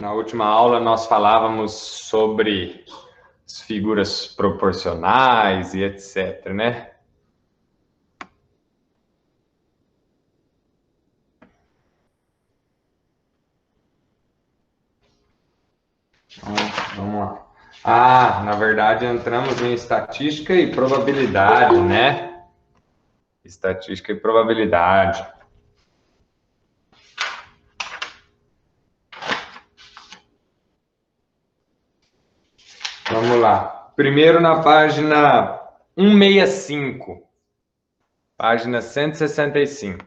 Na última aula nós falávamos sobre as figuras proporcionais e etc, né? Vamos lá. Ah, na verdade entramos em estatística e probabilidade, né? Estatística e probabilidade. Vamos lá. Primeiro na página 165. Página 165.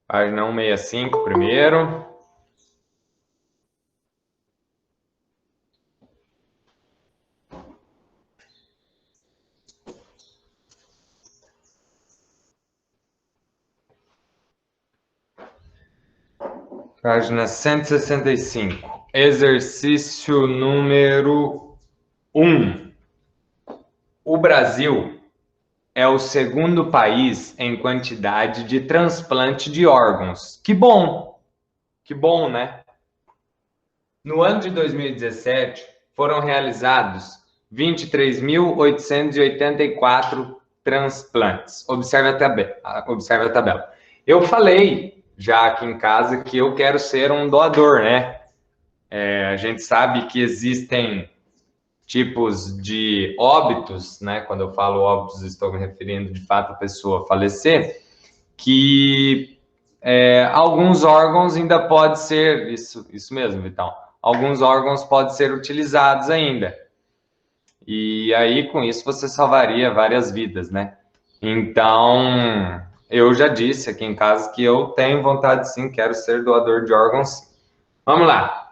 Página 165 primeiro. Página 165. Exercício número 1. O Brasil é o segundo país em quantidade de transplante de órgãos. Que bom! Que bom, né? No ano de 2017, foram realizados 23.884 transplantes. Observe a tabela. Eu falei já aqui em casa que eu quero ser um doador, né? A gente sabe que existem tipos de óbitos, né? Quando eu falo óbitos, estou me referindo de fato a pessoa falecer, que alguns órgãos ainda pode ser, isso mesmo, Vitão, alguns órgãos podem ser utilizados ainda. E aí, com isso, você salvaria várias vidas, né? Então, eu já disse aqui em casa que eu tenho vontade sim, quero ser doador de órgãos. Vamos lá.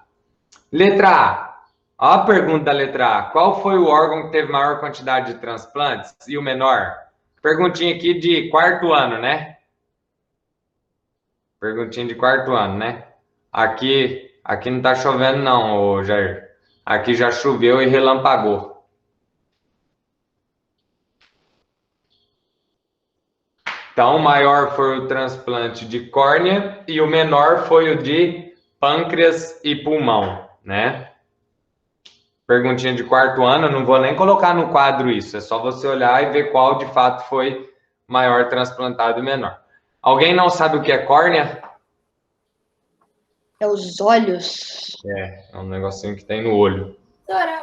Letra A. Olha a pergunta da letra A. Qual foi o órgão que teve maior quantidade de transplantes e o menor? Perguntinha aqui de quarto ano, né? Perguntinha de quarto ano, né? Aqui não tá chovendo não, ô Jair. Aqui já choveu e relampagou. Então, o maior foi o transplante de córnea e o menor foi o de pâncreas e pulmão, né? Perguntinha de quarto ano, eu não vou nem colocar no quadro isso, é só você olhar e ver qual de fato foi maior transplantado e menor. Alguém não sabe o que é córnea? É os olhos. É um negocinho que tem no olho.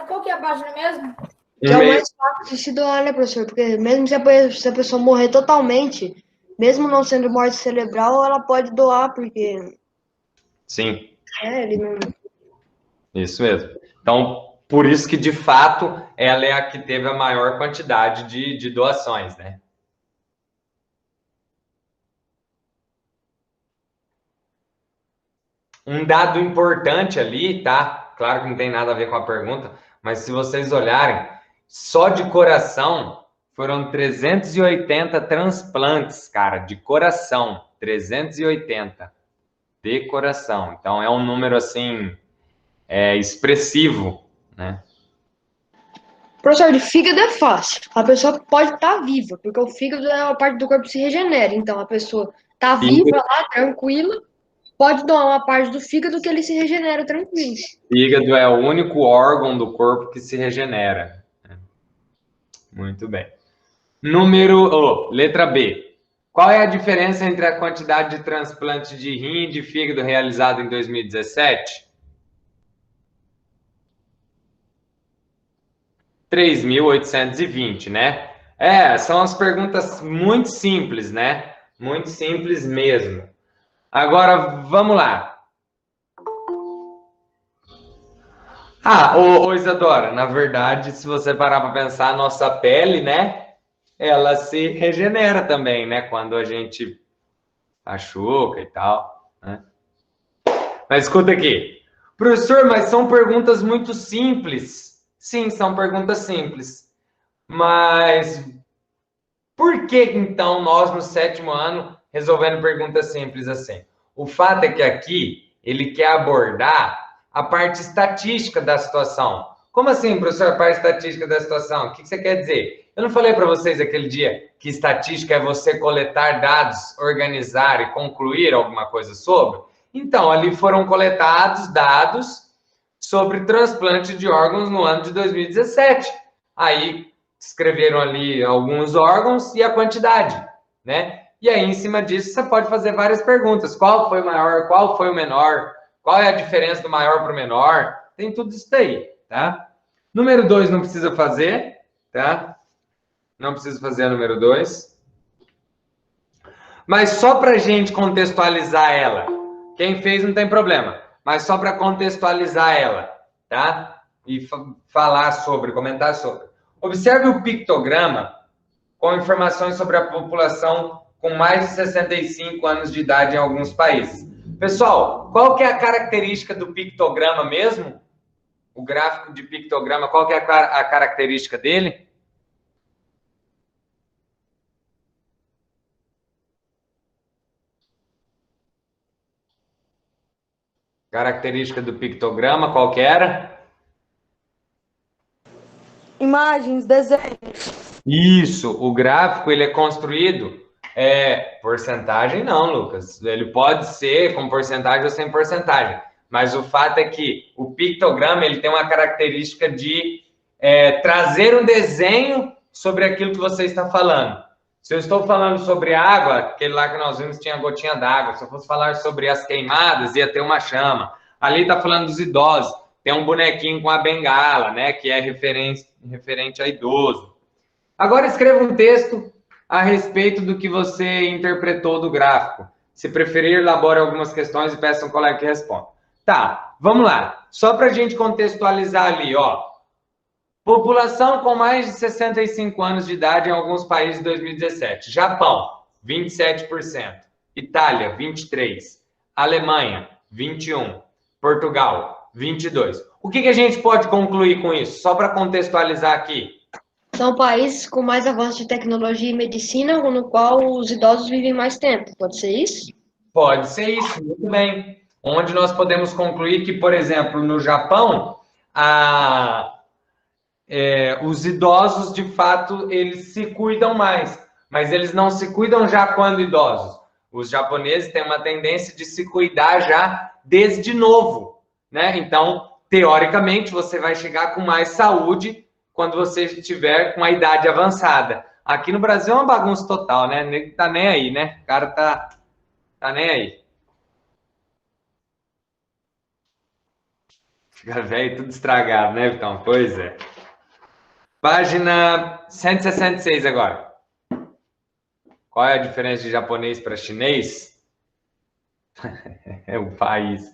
Qual que é a página mesmo? Que é o mais fácil de se doar, né, professor? Porque mesmo se a pessoa morrer totalmente, mesmo não sendo morte cerebral, ela pode doar, porque... Sim. Ele não... Isso mesmo. Então, por isso que, de fato, ela é a que teve a maior quantidade de doações, né? Um dado importante ali, tá? Claro que não tem nada a ver com a pergunta, mas se vocês olharem, só de coração foram 380 transplantes, cara, de coração. 380 de coração. Então, é um número, assim, expressivo, né? Professor, de fígado é fácil. A pessoa pode estar viva, porque o fígado é uma parte do corpo que se regenera. Então, a pessoa está viva lá, tranquila, pode doar uma parte do fígado que ele se regenera tranquilo. Fígado é o único órgão do corpo que se regenera. Muito bem. Letra B. Qual é a diferença entre a quantidade de transplante de rim e de fígado realizado em 2017? 3.820, né? São as perguntas muito simples, né? Muito simples mesmo. Agora, vamos lá. Ô Isadora, na verdade, se você parar para pensar, a nossa pele, né? Ela se regenera também, né? Quando a gente machuca e tal, né? Mas escuta aqui. Professor, mas são perguntas muito simples. Sim, são perguntas simples. Mas por que, então, nós, no sétimo ano, resolvendo perguntas simples assim? O fato é que aqui ele quer abordar a parte estatística da situação. Como assim, professor, a parte estatística da situação? O que você quer dizer? Eu não falei para vocês aquele dia que estatística é você coletar dados, organizar e concluir alguma coisa sobre? Então, ali foram coletados dados sobre transplante de órgãos no ano de 2017. Aí escreveram ali alguns órgãos e a quantidade, né? E aí, em cima disso, você pode fazer várias perguntas. Qual foi o maior? Qual foi o menor? Qual é a diferença do maior para o menor? Tem tudo isso daí, tá? Número 2 não precisa fazer, tá? Não precisa fazer a número 2. Mas só para a gente contextualizar ela. Quem fez não tem problema. Mas só para contextualizar ela, tá? E falar sobre, comentar sobre. Observe o pictograma com informações sobre a população com mais de 65 anos de idade em alguns países. Pessoal, qual que é a característica do pictograma mesmo? O gráfico de pictograma, qual que é a característica dele? Característica do pictograma, qual que era? Imagens, desenhos. Isso, o gráfico ele é construído, porcentagem não, Lucas. Ele pode ser com porcentagem ou sem porcentagem, mas o fato é que o pictograma ele tem uma característica de trazer um desenho sobre aquilo que você está falando. Se eu estou falando sobre água, aquele lá que nós vimos tinha gotinha d'água. Se eu fosse falar sobre as queimadas, ia ter uma chama. Ali está falando dos idosos. Tem um bonequinho com a bengala, né? Que é referente a idoso. Agora escreva um texto a respeito do que você interpretou do gráfico. Se preferir, elabore algumas questões e peça um colega que responda. Tá, vamos lá. Só para a gente contextualizar ali, ó. População com mais de 65 anos de idade em alguns países em 2017. Japão, 27%. Itália, 23%. Alemanha, 21%. Portugal, 22%. O que a gente pode concluir com isso? Só para contextualizar aqui. São países com mais avanço de tecnologia e medicina, no qual os idosos vivem mais tempo. Pode ser isso? Pode ser isso, muito bem. Onde nós podemos concluir que, por exemplo, no Japão, os idosos, de fato, eles se cuidam mais, mas eles não se cuidam já quando idosos. Os japoneses têm uma tendência de se cuidar já desde novo, né? Então, teoricamente, você vai chegar com mais saúde quando você estiver com a idade avançada. Aqui no Brasil é uma bagunça total, né? Nem tá nem aí, né? O cara tá nem aí. Fica velho, tudo estragado, né, Vitão? Pois é. Página 166 agora. Qual é a diferença de japonês para chinês? É o país.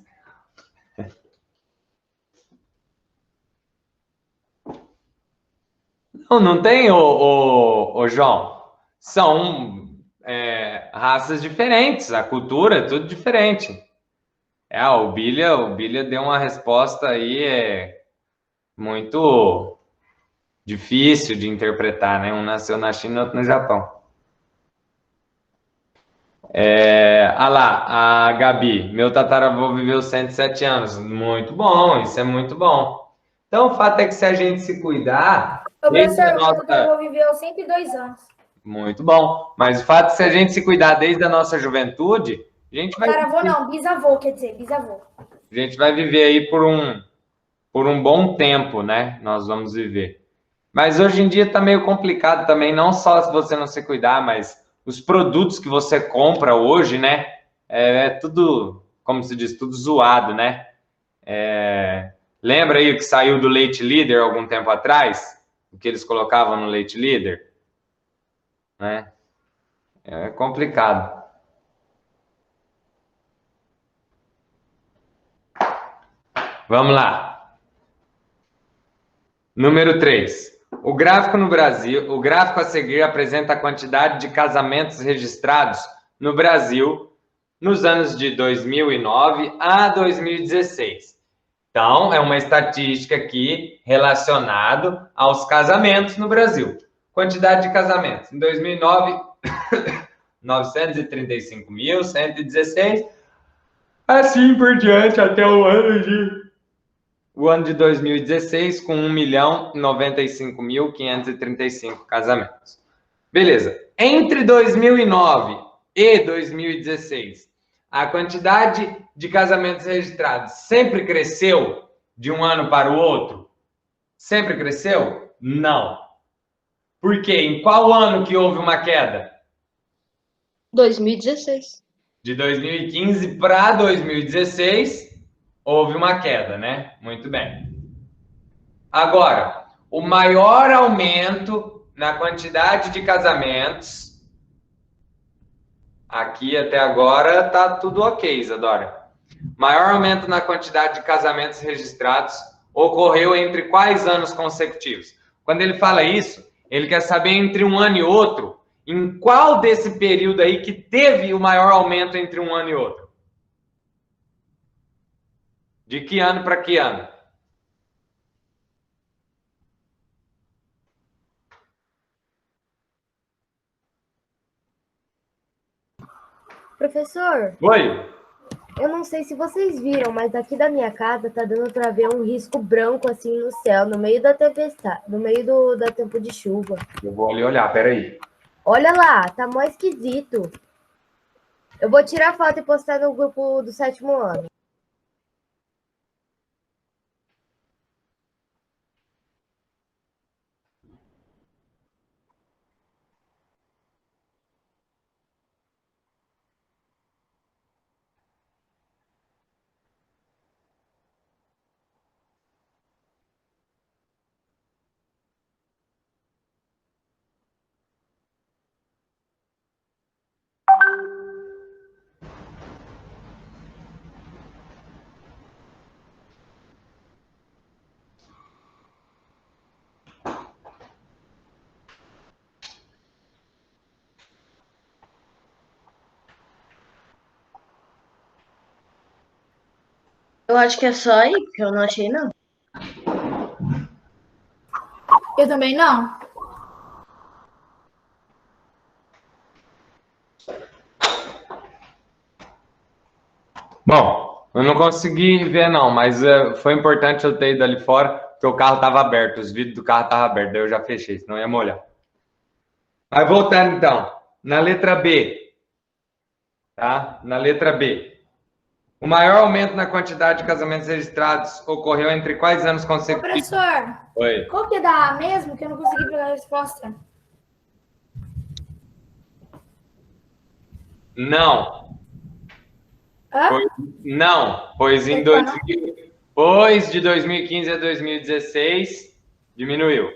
Não tem, ô João. São raças diferentes, a cultura é tudo diferente. O Bilha deu uma resposta aí muito difícil de interpretar, né? Um nasceu na China e outro no Japão. Lá, a Gabi, meu tataravô viveu 107 anos. Muito bom, isso é muito bom. Então, o fato é que se a gente se cuidar... O professor, meu tataravô viveu 102 anos. Muito bom. Mas o fato é que se a gente se cuidar desde a nossa juventude, a gente vai... Tataravô não, bisavô, quer dizer, bisavô. A gente vai viver aí por um bom tempo, né? Nós vamos viver. Mas hoje em dia está meio complicado também, não só se você não se cuidar, mas os produtos que você compra hoje, né? É tudo, como se diz, tudo zoado, né? Lembra aí o que saiu do Leite Líder algum tempo atrás? O que eles colocavam no Leite Líder? Né? É complicado. Vamos lá. Número 3. O gráfico no Brasil, o gráfico a seguir apresenta a quantidade de casamentos registrados no Brasil nos anos de 2009 a 2016. Então, é uma estatística aqui relacionada aos casamentos no Brasil. Quantidade de casamentos. Em 2009, 935.116. Assim por diante até o ano de 2016, com 1.095.535 casamentos. Beleza. Entre 2009 e 2016, A quantidade de casamentos registrados sempre cresceu de um ano para o outro? Sempre cresceu? Não. Por quê? Em qual ano que houve uma queda? 2016. De 2015 para 2016, houve uma queda, né? Muito bem. Agora, o maior aumento na quantidade de casamentos, aqui até agora tá tudo ok, Isadora. Maior aumento na quantidade de casamentos registrados ocorreu entre quais anos consecutivos? Quando ele fala isso, ele quer saber entre um ano e outro, em qual desse período aí que teve o maior aumento entre um ano e outro? De que ano para que ano? Professor, Oi? eu não sei se vocês viram, mas aqui da minha casa tá dando para ver um risco branco assim no céu, no meio da tempestade, no meio da tempo de chuva. Eu vou ali olhar, peraí. Olha lá, tá mó esquisito. Eu vou tirar foto e postar no grupo do 7º ano. Eu acho que é só aí, porque eu não achei, não. Eu também não. Bom, eu não consegui ver não, mas foi importante eu ter ido ali fora, porque o carro estava aberto, os vidros do carro estavam abertos, daí eu já fechei, senão ia molhar. Mas voltando então, na letra B, tá? Na letra B. O maior aumento na quantidade de casamentos registrados ocorreu entre quais anos Ô, consecutivos? professor, Oi. qual que dá mesmo que eu não consegui pegar a resposta? Não. Hã? Não, pois em Eita, não. pois de 2015 a 2016 diminuiu.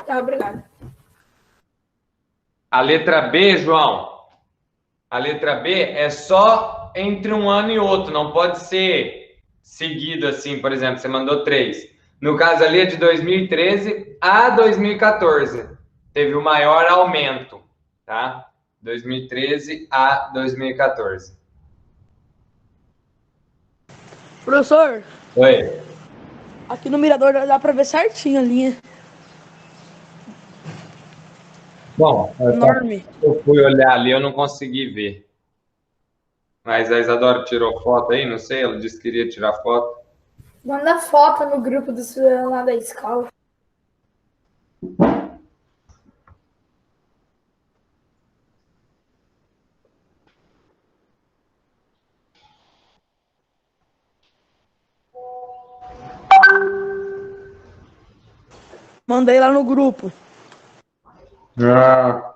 Tá, obrigada. A letra B, João, a letra B é só entre um ano e outro, não pode ser seguido assim, por exemplo, você mandou 3. No caso ali é de 2013 a 2014, teve o maior aumento, tá? 2013 a 2014. Professor, Oi. aqui no mirador dá pra ver certinho a linha. Bom, Enorme. eu fui olhar ali, eu não consegui ver. Mas a Isadora tirou foto aí, não sei, ela disse que queria tirar foto. Manda foto no grupo do lá da escola. Mandei lá no grupo. Ah,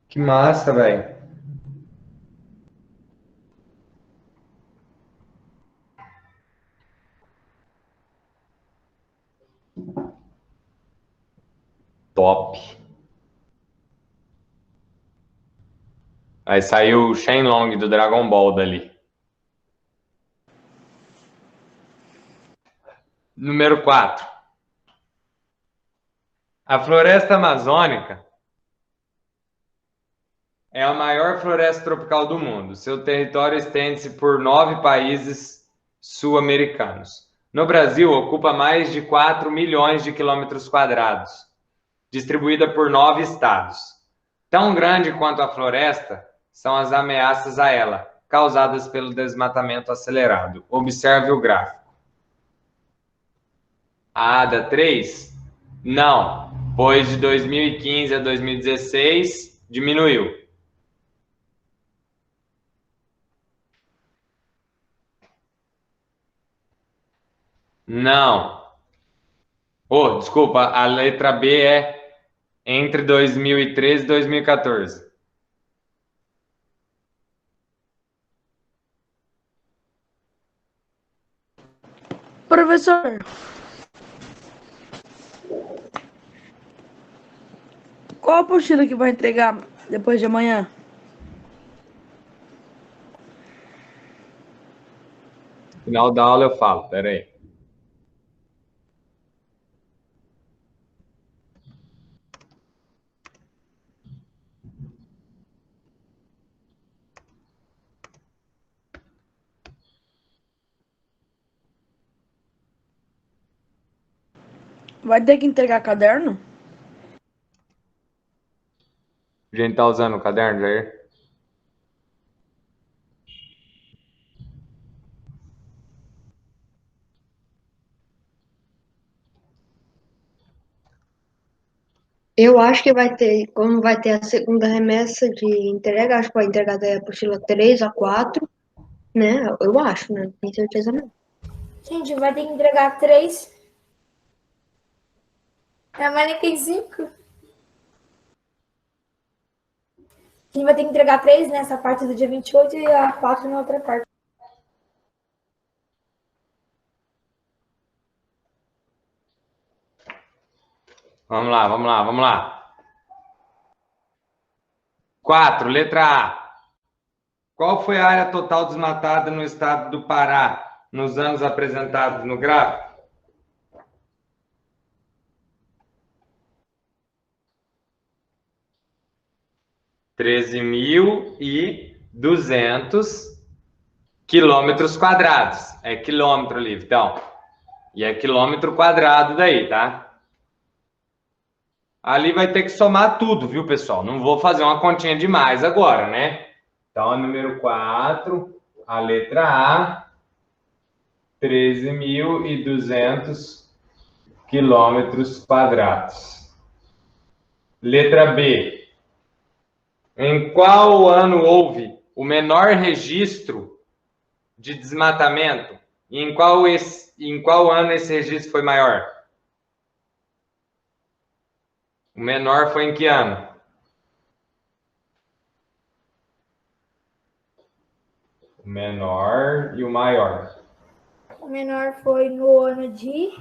que massa, velho. Top. Aí saiu o Shenlong do Dragon Ball dali. Número 4. A floresta amazônica é a maior floresta tropical do mundo. Seu território estende-se por 9 países sul-americanos. No Brasil, ocupa mais de 4 milhões de quilômetros quadrados, distribuída por 9 estados. Tão grande quanto a floresta são as ameaças a ela, causadas pelo desmatamento acelerado. Observe o gráfico. A ADA 3? Não, pois de 2015 a 2016 diminuiu. Não. Oh, desculpa, a letra B é entre 2013 e 2014. Professor, qual a apostila que vai entregar depois de amanhã? No final da aula eu falo, peraí. Vai ter que entregar caderno? A gente tá usando o caderno, Jair? Eu acho que vai ter, como vai ter a segunda remessa de entrega, acho que vai entregar da apostila 3 a 4, né? Eu acho, né? Não tenho certeza não. Gente, vai ter que entregar 3. Mas nem tem 5. A gente vai ter que entregar 3 nessa parte do dia 28 e a 4 na outra parte. Vamos lá, vamos lá, vamos lá. 4, letra A. Qual foi a área total desmatada no estado do Pará nos anos apresentados no gráfico? (13.200 quilômetros quadrados. É quilômetro ali, então. E é quilômetro quadrado daí, tá? Ali vai ter que somar tudo, viu, pessoal? Não vou fazer uma continha demais agora, né? Então, número 4, a letra A, 13.200 quilômetros quadrados. Letra B. Em qual ano houve o menor registro de desmatamento? E em qual ano esse registro foi maior? O menor foi em que ano? O menor e o maior. O menor foi no ano de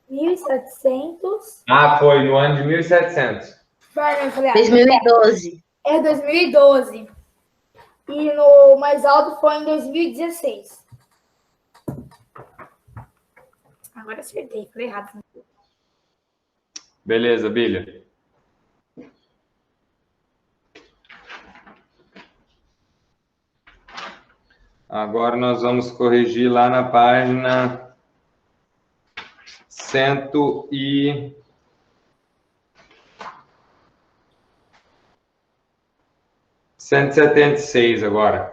1700. Ah, foi no ano de 1700. Eu falei, 2012. É 2012. E no mais alto foi em 2016. Agora acertei, falei errado. Beleza, Bilha. Agora nós vamos corrigir lá na página 176 agora.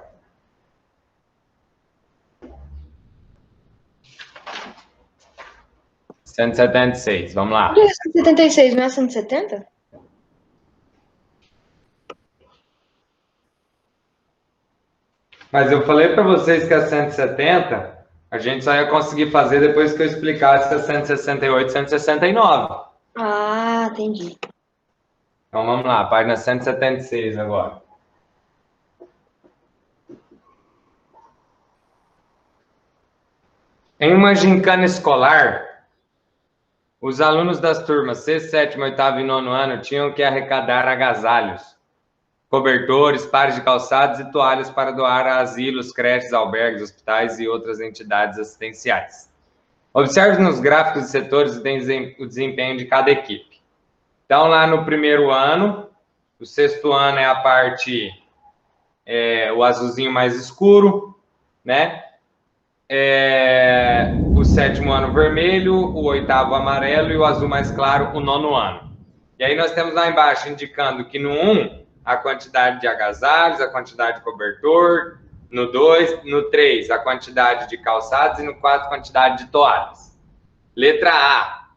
Cento e setenta e seis, vamos lá. 176, não é 170? Mas eu falei para vocês que a 170, a gente só ia conseguir fazer depois que eu explicasse a 168 e 169. Ah, entendi. Então vamos lá, página 176 agora. Em uma gincana escolar, os alunos das turmas sexto, sétimo, oitavo e nono ano tinham que arrecadar agasalhos, cobertores, pares de calçados e toalhas para doar a asilos, creches, albergues, hospitais e outras entidades assistenciais. Observe nos gráficos de setores o desempenho de cada equipe. Então, lá no primeiro ano, o sexto ano é a parte, o azulzinho mais escuro, né? O sétimo ano vermelho, o oitavo amarelo e o azul mais claro, o nono ano. E aí nós temos lá embaixo indicando que no 1, a quantidade de agasalhos, a quantidade de cobertor, no 2, no 3, a quantidade de calçados e no 4, a quantidade de toalhas. Letra A.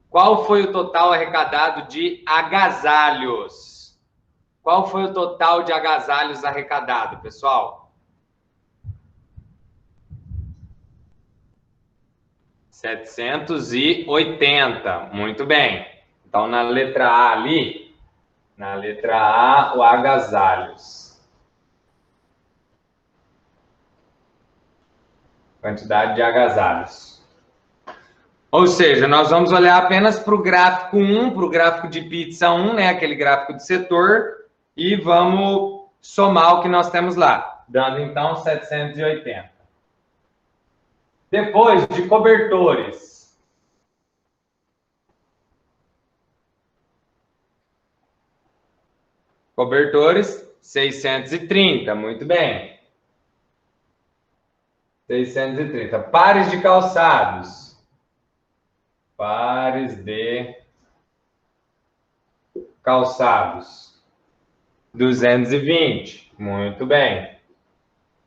Qual foi o total arrecadado de agasalhos? Qual foi o total de agasalhos arrecadado, pessoal? 780. Muito bem. Então, na letra A ali, na letra A, o agasalhos. Quantidade de agasalhos. Ou seja, nós vamos olhar apenas para o gráfico 1, para o gráfico de pizza 1, né? Aquele gráfico de setor, e vamos somar o que nós temos lá, dando então 780. Depois de cobertores. Cobertores, 630, muito bem. 630. Pares de calçados. Pares de calçados. 220. Muito bem.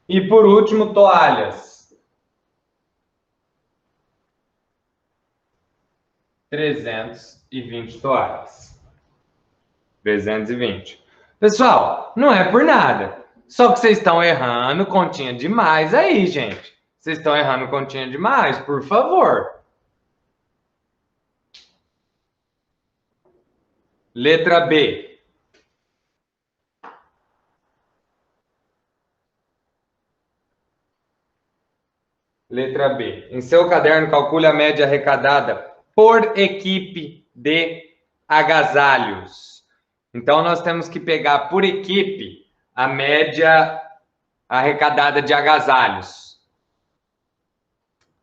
E por último, toalhas. 320 toalhas. 320. Pessoal, não é por nada. Só que vocês estão errando continha demais aí, gente. Vocês estão errando continha demais, por favor. Letra B. Letra B. Em seu caderno, calcule a média arrecadada por equipe de agasalhos. Então, nós temos que pegar por equipe a média arrecadada de agasalhos.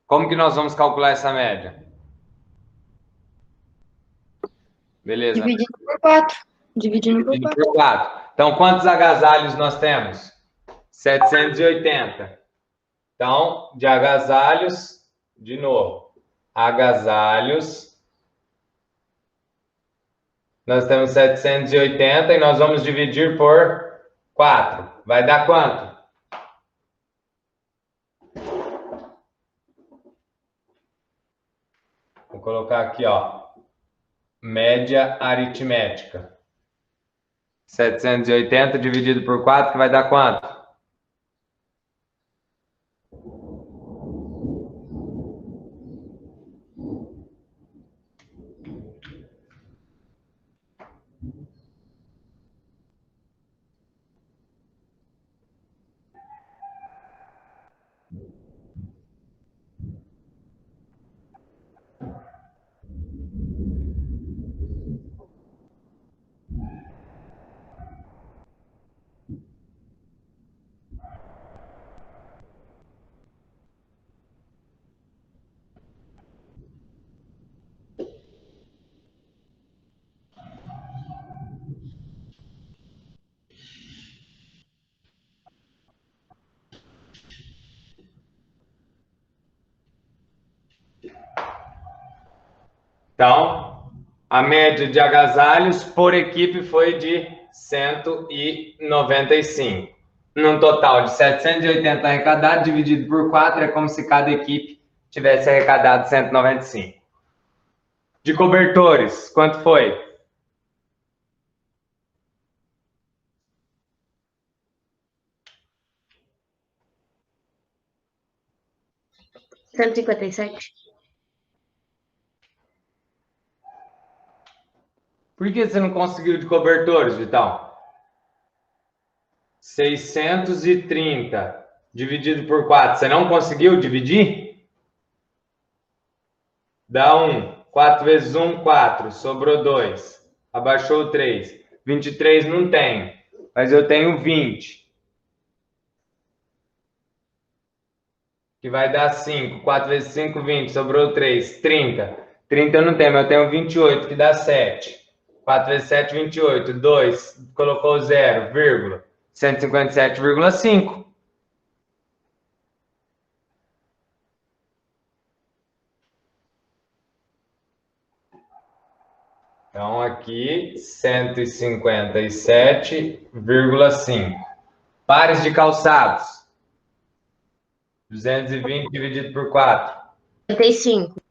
Como que nós vamos calcular essa média? Beleza. Dividindo por 4. Dividindo por 4. Então, quantos agasalhos nós temos? 780. Então, de agasalhos, de novo. Agasalhos. Nós temos 780 e nós vamos dividir por 4. Vai dar quanto? Vou colocar aqui, ó. Média aritmética. 780 dividido por 4, que vai dar quanto? Então, a média de agasalhos por equipe foi de 195. Num total de 780 arrecadados, dividido por 4, é como se cada equipe tivesse arrecadado 195. De cobertores, quanto foi? R$ 157. Por que você não conseguiu de cobertores, Vitão? 630 dividido por 4. Você não conseguiu dividir? Dá 1. 4 vezes 1, 4. Sobrou 2. Abaixou 3. 23 não tem, mas eu tenho 20. Que vai dar 5. 4 vezes 5, 20. Sobrou 3. 30. 30 eu não tenho, mas eu tenho 28, que dá 7. 4 vezes 7, 28. 2, colocou 0, vírgula. 157,5. Então, aqui, 157,5. Pares de calçados. 220 dividido por 4. 55.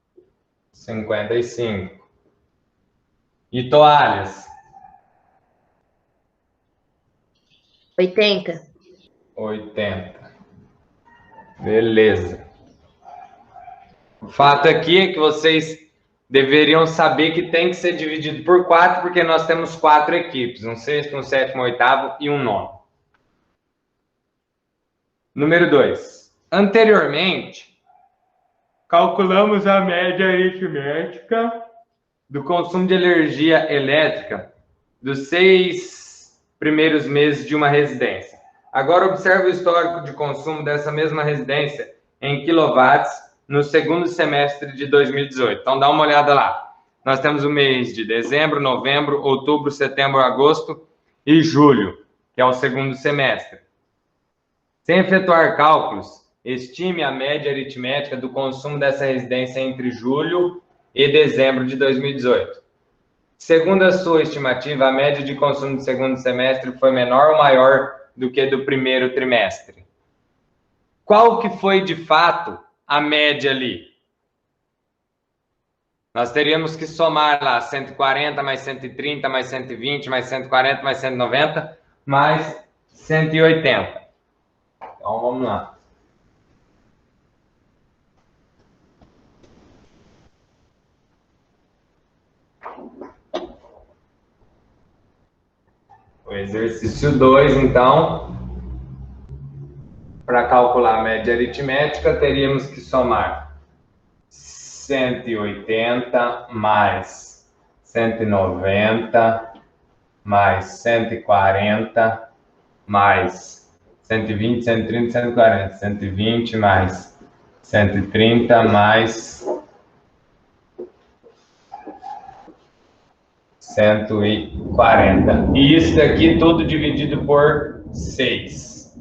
55. E toalhas? 80. 80. Beleza. O fato aqui é que vocês deveriam saber que tem que ser dividido por 4, porque nós temos 4 equipes, um sexto, um sétimo, um oitavo e um nono. Número 2. Anteriormente, calculamos a média aritmética do consumo de energia elétrica dos 6 primeiros meses de uma residência. Agora observe o histórico de consumo dessa mesma residência em quilowatts no segundo semestre de 2018. Então dá uma olhada lá. Nós temos o mês de dezembro, novembro, outubro, setembro, agosto e julho, que é o segundo semestre. Sem efetuar cálculos, estime a média aritmética do consumo dessa residência entre julho e dezembro de 2018. Segundo a sua estimativa, a média de consumo do segundo semestre foi menor ou maior do que do primeiro trimestre? Qual que foi, de fato, a média ali? Nós teríamos que somar lá 140 mais 130 mais 120 mais 140 mais 190 mais 180. Então, vamos lá. O exercício 2, então, para calcular a média aritmética, teríamos que somar 180 mais 190 mais 140 mais 120, 130, 140, 120 mais 130 mais 140. E isso daqui tudo dividido por 6.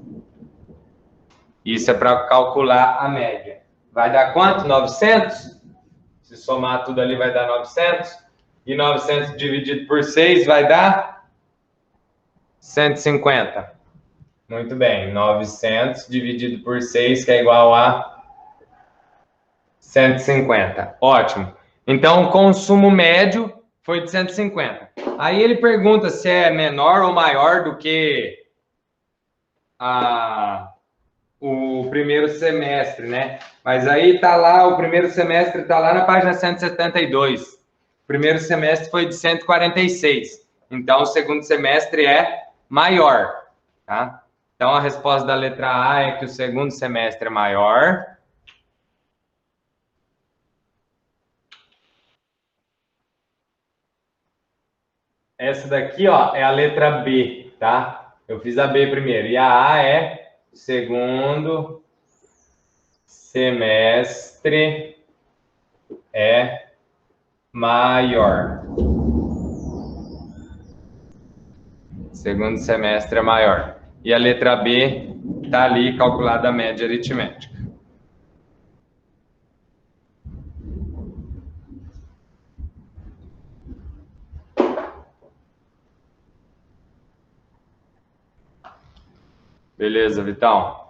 Isso é para calcular a média. Vai dar quanto? 900? Se somar tudo ali vai dar 900. E 900 dividido por 6 vai dar 150. Muito bem. 900 dividido por 6, que é igual a 150. Ótimo. Então, o consumo médio foi de 150. Aí ele pergunta se é menor ou maior do que o primeiro semestre, né? Mas aí tá lá, o primeiro semestre tá lá na página 172. O primeiro semestre foi de 146. Então, o segundo semestre é maior, tá? Então, a resposta da letra A é que o segundo semestre é maior. Essa daqui, ó, é a letra B, tá? Eu fiz a B primeiro. E a A é segundo semestre é maior. Segundo semestre é maior. E a letra B tá ali calculada a média aritmética. Beleza, Vitão?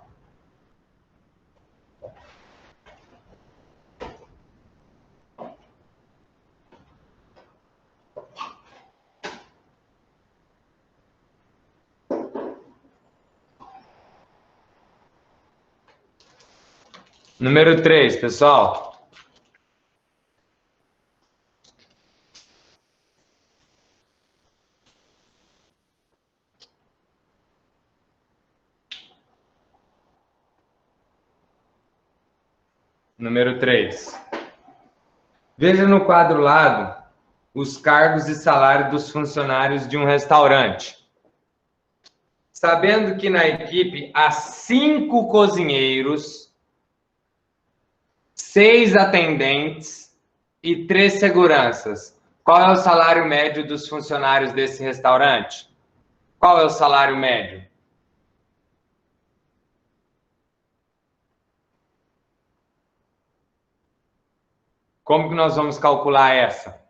Número 3, pessoal. Número 3. Veja no quadro lado os cargos e salário dos funcionários de um restaurante. Sabendo que na equipe há 5 cozinheiros, 6 atendentes e 3 seguranças. Qual é o salário médio dos funcionários desse restaurante? Qual é o salário médio? Como que nós vamos calcular essa?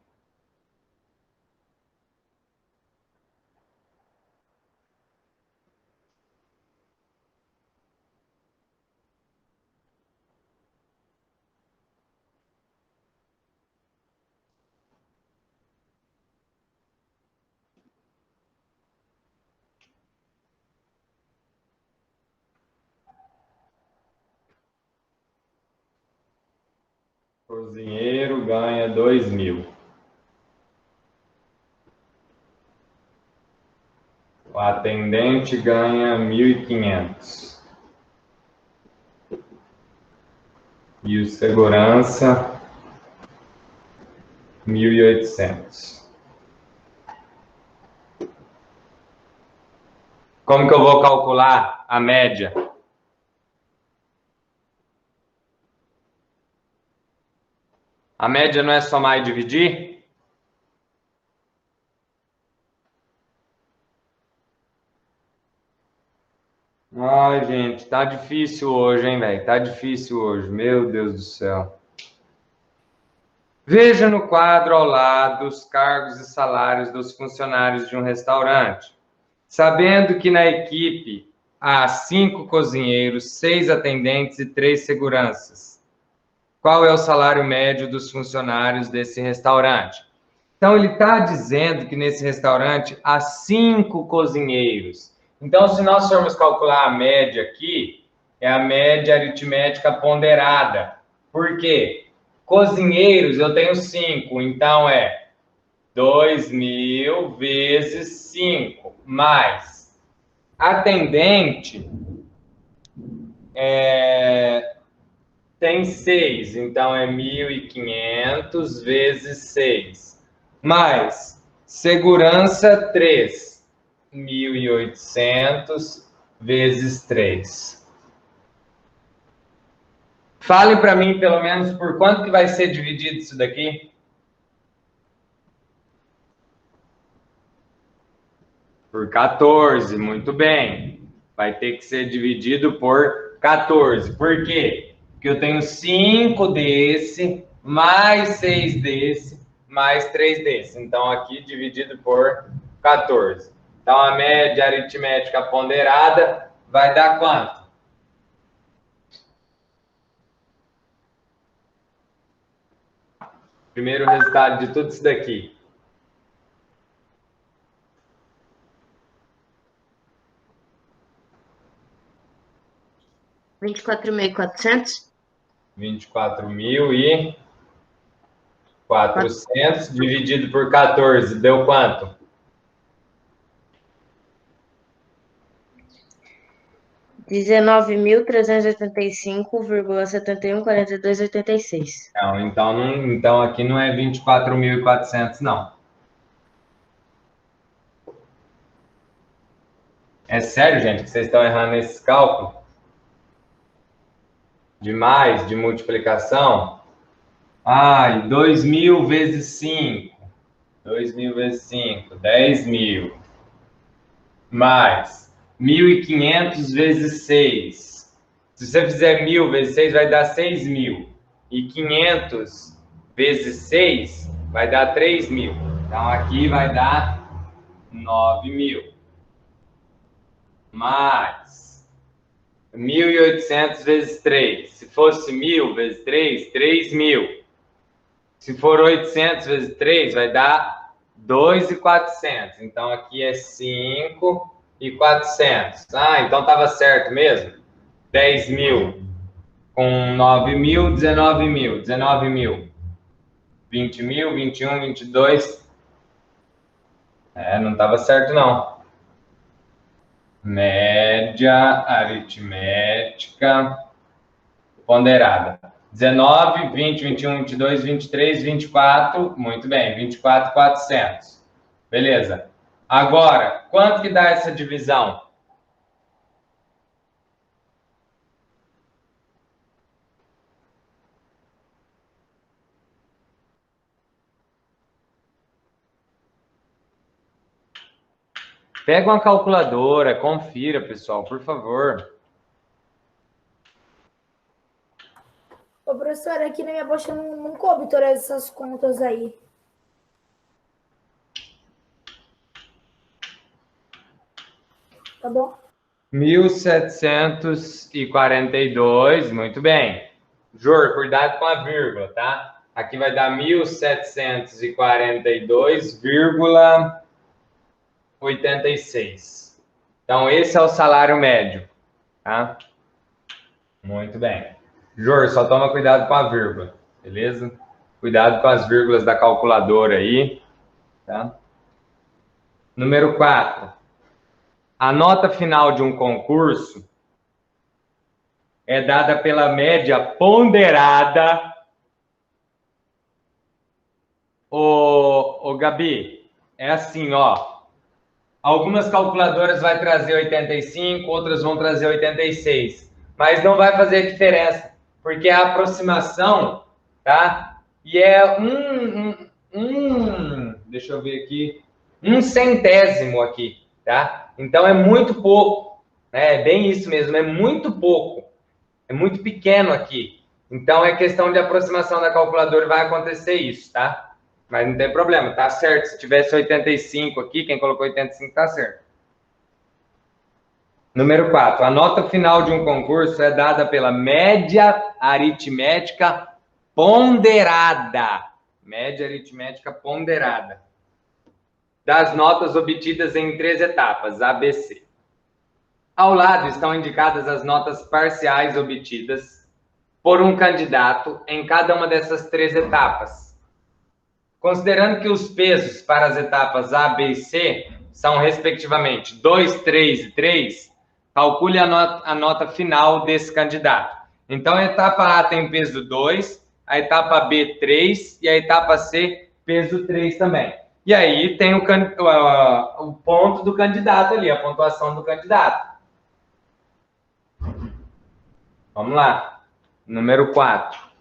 Cozinheiro ganha 2.000. O atendente ganha 1.500. E o segurança, 1.800. Como que eu vou calcular a média? A média não é somar e dividir? Ai, gente, tá difícil hoje, hein, velho? Tá difícil hoje, meu Deus do céu. Veja no quadro ao lado os cargos e salários dos funcionários de um restaurante. Sabendo que na equipe há 5 cozinheiros, 6 atendentes e 3 seguranças. Qual é o salário médio dos funcionários desse restaurante? Então, ele está dizendo que nesse restaurante há 5 cozinheiros. Então, se nós formos calcular a média aqui, é a média aritmética ponderada. Por quê? Cozinheiros, eu tenho 5, então é 2.000 vezes 5, mais atendente tem 6, então é 1.500 vezes 6, mais segurança 3, 1.800 vezes 3. Fale para mim, pelo menos, por quanto que vai ser dividido isso daqui? Por 14, muito bem. Vai ter que ser dividido por 14. Por quê? Porque eu tenho 5 desse, mais 6 desse, mais 3 desse. Então, aqui dividido por 14. Então, a média aritmética ponderada vai dar quanto? Primeiro resultado de tudo isso daqui. R$ 24.400. 24.400 dividido por 14, deu quanto? R$19.385,7142,86. Então aqui não é 24.400, não. É sério, gente, que vocês estão errando nesses cálculos? De mais, de multiplicação? Ai, 2.000 vezes 5. 2.000 vezes 5, 10.000. Mais 1.500 vezes 6. Se você fizer 1.000 vezes 6, vai dar 6.000. E 500 vezes 6 vai dar 3.000. Então, aqui vai dar 9.000. Mais 1.800 vezes 3. Se fosse 1.000 vezes 3, 3.000. Se for 800 vezes 3, vai dar 2.400. Então, aqui é 5.400. Ah, então estava certo mesmo? 10.000 com 9.000, 19.000. 19.000. 20.000, 21, 22. Não estava certo, não. Média aritmética ponderada. 19, 20, 21, 22, 23, 24. Muito bem, 24.400. Beleza. Agora, quanto que dá essa divisão? Pega uma calculadora, confira, pessoal, por favor. Ô, professor, aqui na minha bolsa não coube todas essas contas aí. Tá bom? 1.742, muito bem. Jor, cuidado com a vírgula, tá? Aqui vai dar 1.742,86. Então, esse é o salário médio, tá? Muito bem. Jor, só toma cuidado com a vírgula. beleza? Cuidado com as vírgulas da calculadora aí, tá? Número 4. A nota final de um concurso é dada pela média ponderada. Ô, Gabi, é assim, ó. Algumas calculadoras vai trazer 85, outras vão trazer 86. Mas não vai fazer diferença, porque é a aproximação, tá? E é deixa eu ver aqui, 1/100º aqui, tá? Então é muito pouco, né? É bem isso mesmo, é muito pouco. É muito pequeno aqui. Então é questão de aproximação da calculadora, vai acontecer isso, tá? Mas não tem problema, tá certo. Se tivesse 85 aqui, quem colocou 85 tá certo. Número 4. A nota final de um concurso é dada pela média aritmética ponderada. Média aritmética ponderada. Das notas obtidas em 3 etapas, ABC. Ao lado estão indicadas as notas parciais obtidas por um candidato em cada uma dessas 3 etapas. Considerando que os pesos para as etapas A, B e C são, respectivamente, 2, 3 e 3, calcule a nota final desse candidato. Então, a etapa A tem peso 2, a etapa B 3 e a etapa C peso 3 também. E aí tem o ponto do candidato ali, a pontuação do candidato. Vamos lá. Número 4.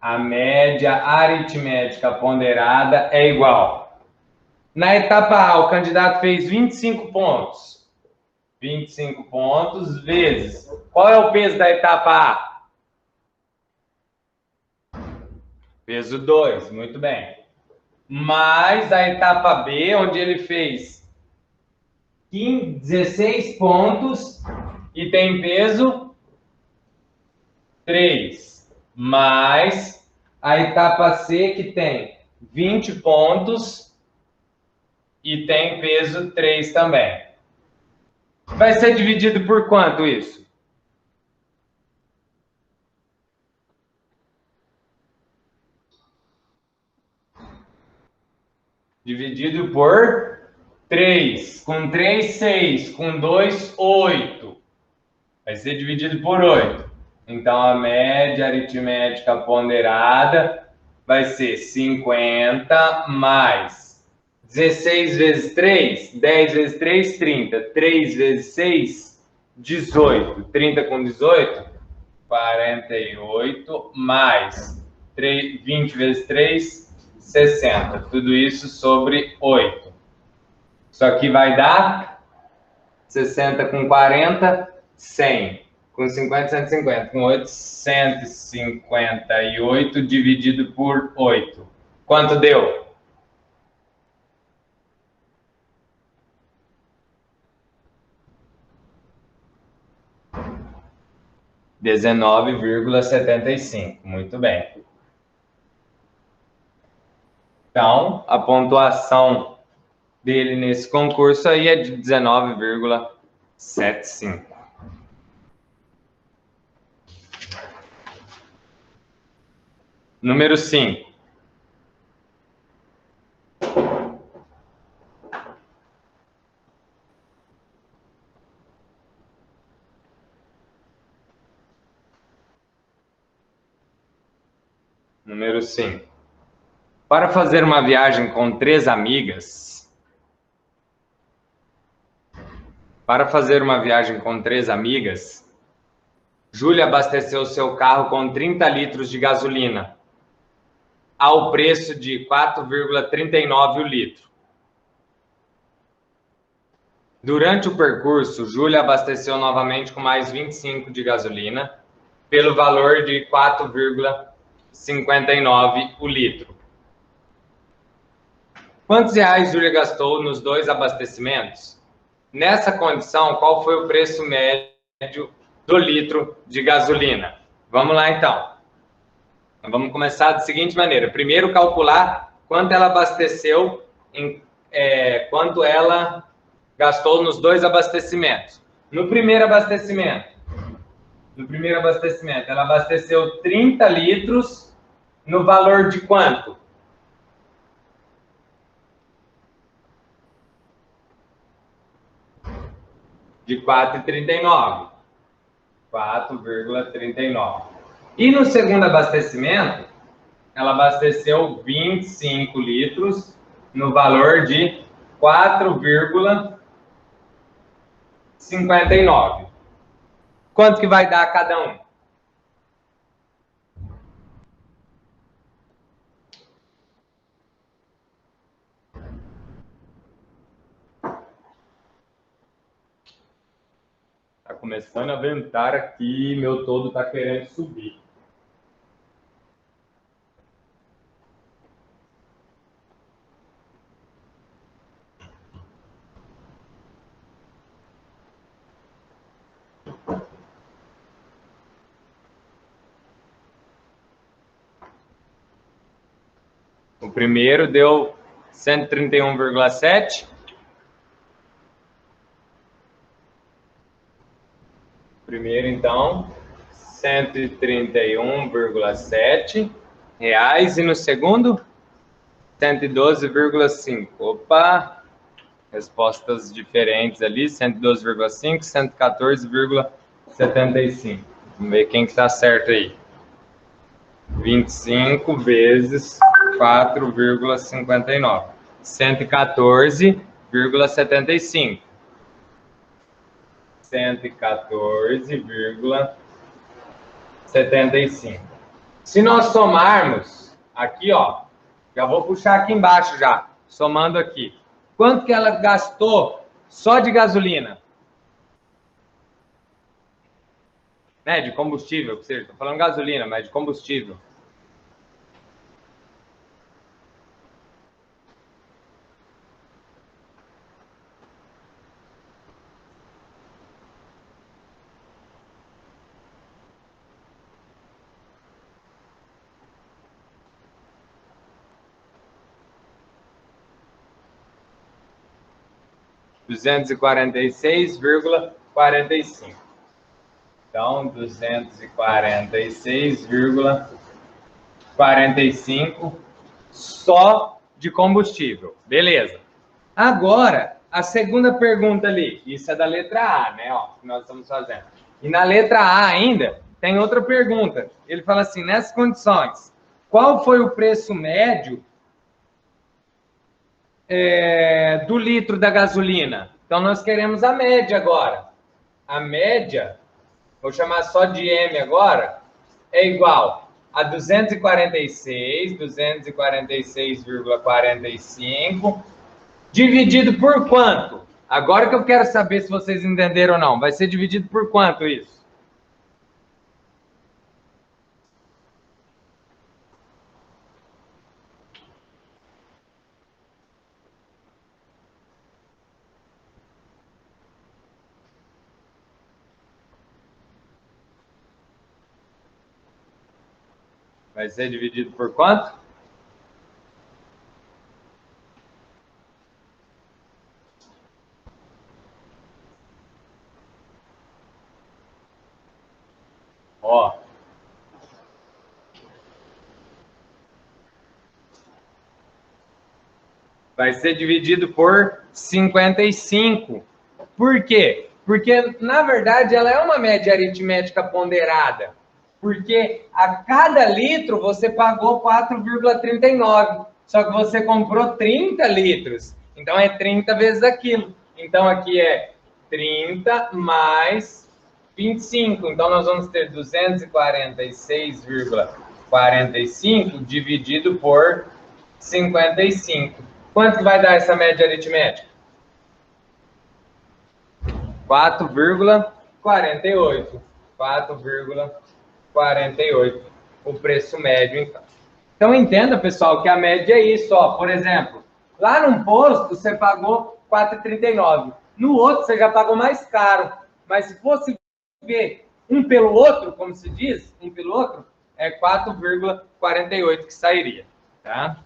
A média aritmética ponderada é igual. Na etapa A, o candidato fez 25 pontos. 25 pontos vezes. Qual é o peso da etapa A? Peso 2, muito bem. Mais a etapa B, onde ele fez 16 pontos e tem peso 3. Mais a etapa C, que tem 20 pontos e tem peso 3 também. Vai ser dividido por quanto isso? Dividido por 3. Com 3, 6. Com 2, 8. Vai ser dividido por 8. Então, a média aritmética ponderada vai ser 50 mais 16 vezes 3, 10 vezes 3, 30. 3 vezes 6, 18. 30 com 18, 48 mais 20 vezes 3, 60. Tudo isso sobre 8. Isso aqui vai dar 60 com 40, 100. Com 50, 150. Com 8, 158 dividido por 8. Quanto deu? R$19,75. Muito bem. Então, a pontuação dele nesse concurso aí é de 19,75. Número 5. Número 5. Para fazer uma viagem com 3 amigas. Júlia abasteceu seu carro com 30 litros de gasolina, ao preço de 4,39 o litro. Durante o percurso, Júlia abasteceu novamente com mais 25 de gasolina, pelo valor de 4,59 o litro. Quantos reais Júlia gastou nos 2 abastecimentos? Nessa condição, qual foi o preço médio do litro de gasolina? Vamos lá, então. Vamos começar da seguinte maneira. Primeiro, calcular quanto ela abasteceu, quanto ela gastou nos 2 abastecimentos. No primeiro abastecimento, no primeiro abastecimento, ela abasteceu 30 litros no valor de quanto? De 4,39. 4,39. E no segundo abastecimento, ela abasteceu 25 litros no valor de 4,59. Quanto que vai dar a cada um? Tá começando a ventar aqui, meu todo tá querendo subir. O primeiro deu 131,7. Primeiro, então, 131,7 reais. E no segundo, 112,5. Opa! Respostas diferentes ali, 112,5, 114,75. Vamos ver quem que tá certo aí. 25 vezes 4,59. 114,75. 114,75. Se nós somarmos aqui, ó, já vou puxar aqui embaixo já, somando aqui. Quanto que ela gastou só de gasolina? Né, de combustível, ou seja, estou falando gasolina, mas de combustível. R$246,45. Então, 246,45 só de combustível. Beleza. Agora, a segunda pergunta ali. Isso é da letra A, né? Ó, que nós estamos fazendo. E na letra A ainda, tem outra pergunta. Ele fala assim, nessas condições, qual foi o preço médio do litro da gasolina? Então, nós queremos a média agora. A média, vou chamar só de M agora, é igual a 246,45 dividido por quanto? Agora que eu quero saber se vocês entenderam ou não. Vai ser dividido por quanto isso? Vai ser dividido por quanto? Ó. Vai ser dividido por 55. Por quê? Porque, na verdade, ela é uma média aritmética ponderada. Porque a cada litro você pagou 4,39. Só que você comprou 30 litros. Então, é 30 vezes aquilo. Então, aqui é 30 mais 25. Então, nós vamos ter 246,45 dividido por 55. Quanto que vai dar essa média aritmética? 4,48. 4,48. O preço médio, então. Então, entenda, pessoal, que a média é isso. Ó. Por exemplo, lá num posto, você pagou 4,39. No outro, você já pagou mais caro. Mas se fosse ver um pelo outro, como se diz, um pelo outro, é 4,48 que sairia. Tá?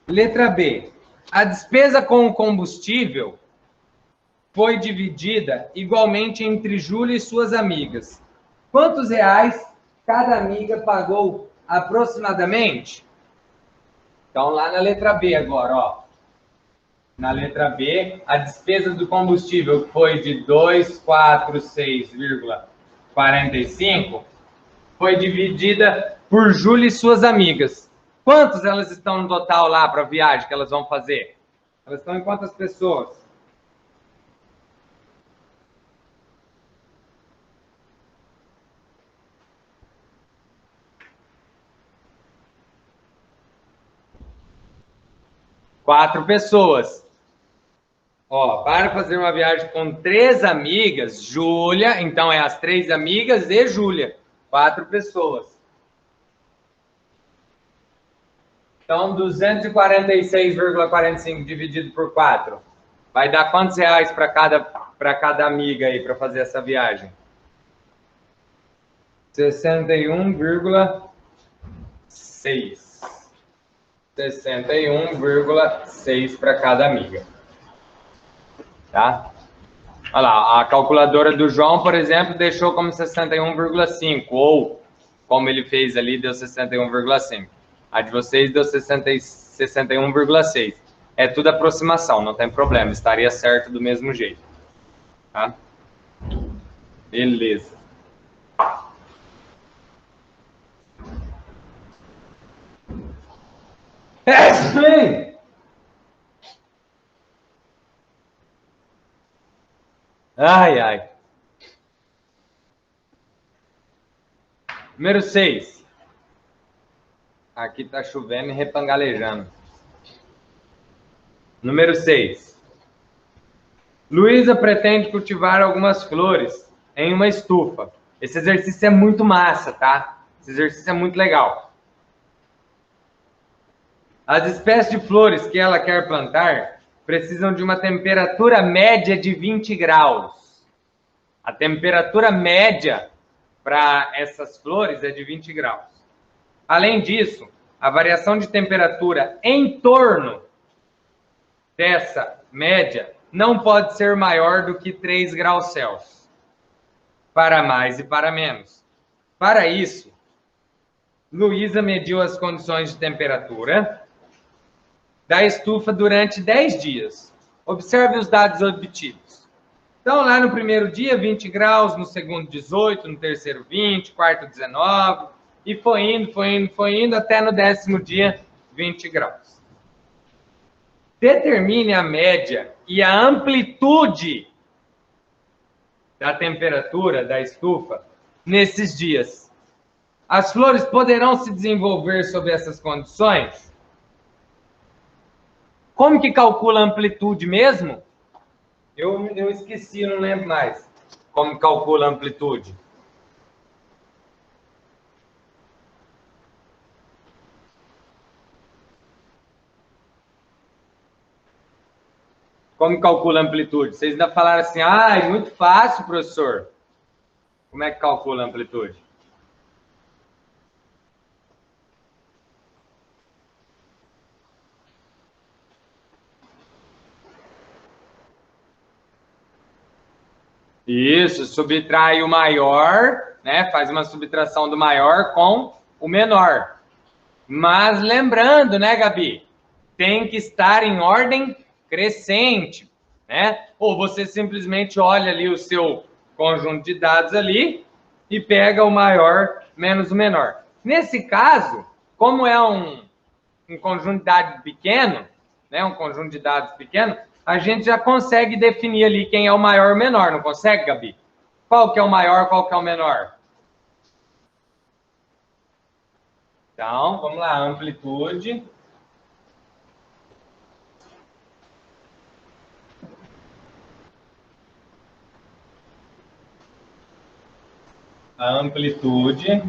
Letra B. A despesa com o combustível foi dividida igualmente entre Júlia e suas amigas. Quantos reais cada amiga pagou aproximadamente? Então, lá na letra B agora, ó. Na letra B, a despesa do combustível foi de 246,45, foi dividida por Júlia e suas amigas. Quantos elas estão no total lá para a viagem que elas vão fazer? Elas estão em quantas pessoas? Quatro pessoas. Ó, para fazer uma viagem com 3 amigas, Júlia, então é as 3 amigas e Júlia. 4 pessoas. Então, 246,45 dividido por 4. Vai dar quantos reais para cada amiga aí para fazer essa viagem? 61,6. 61,6 para cada amiga. Tá? Olha lá, a calculadora do João, por exemplo, deixou como 61,5, ou como ele fez ali, deu 61,5. A de vocês deu 61,6. É tudo aproximação, não tem problema, estaria certo do mesmo jeito. Tá? Beleza. Ai, ai. Número 6. Aqui tá chovendo e repangalejando. Número 6. Luísa pretende cultivar algumas flores em uma estufa. Esse exercício é muito massa, tá? Esse exercício é muito legal. As espécies de flores que ela quer plantar precisam de uma temperatura média de 20 graus. A temperatura média para essas flores é de 20 graus. Além disso, a variação de temperatura em torno dessa média não pode ser maior do que 3 graus Celsius, para mais e para menos. Para isso, Luísa mediu as condições de temperatura da estufa durante 10 dias. Observe os dados obtidos. Então, lá no primeiro dia, 20 graus, no segundo, 18, no terceiro, 20, quarto, 19, e foi indo, até no 10º dia, 20 graus. Determine a média e a amplitude da temperatura da estufa nesses dias. As flores poderão se desenvolver sob essas condições? Como que calcula a amplitude mesmo? Eu esqueci, não lembro mais. Como calcula a amplitude? Como calcula a amplitude? Vocês ainda falaram assim, ah, é muito fácil, professor. Como é que calcula a amplitude? Isso, subtrai o maior, né? Faz uma subtração do maior com o menor. Mas lembrando, né, Gabi? Tem que estar em ordem crescente, né? Ou você simplesmente olha ali o seu conjunto de dados ali e pega o maior menos o menor. Nesse caso, como é um conjunto de dados pequeno, né? Um conjunto de dados pequeno, a gente já consegue definir ali quem é o maior ou menor, não consegue, Gabi? Qual que é o maior, qual que é o menor? Então, vamos lá, amplitude. A amplitude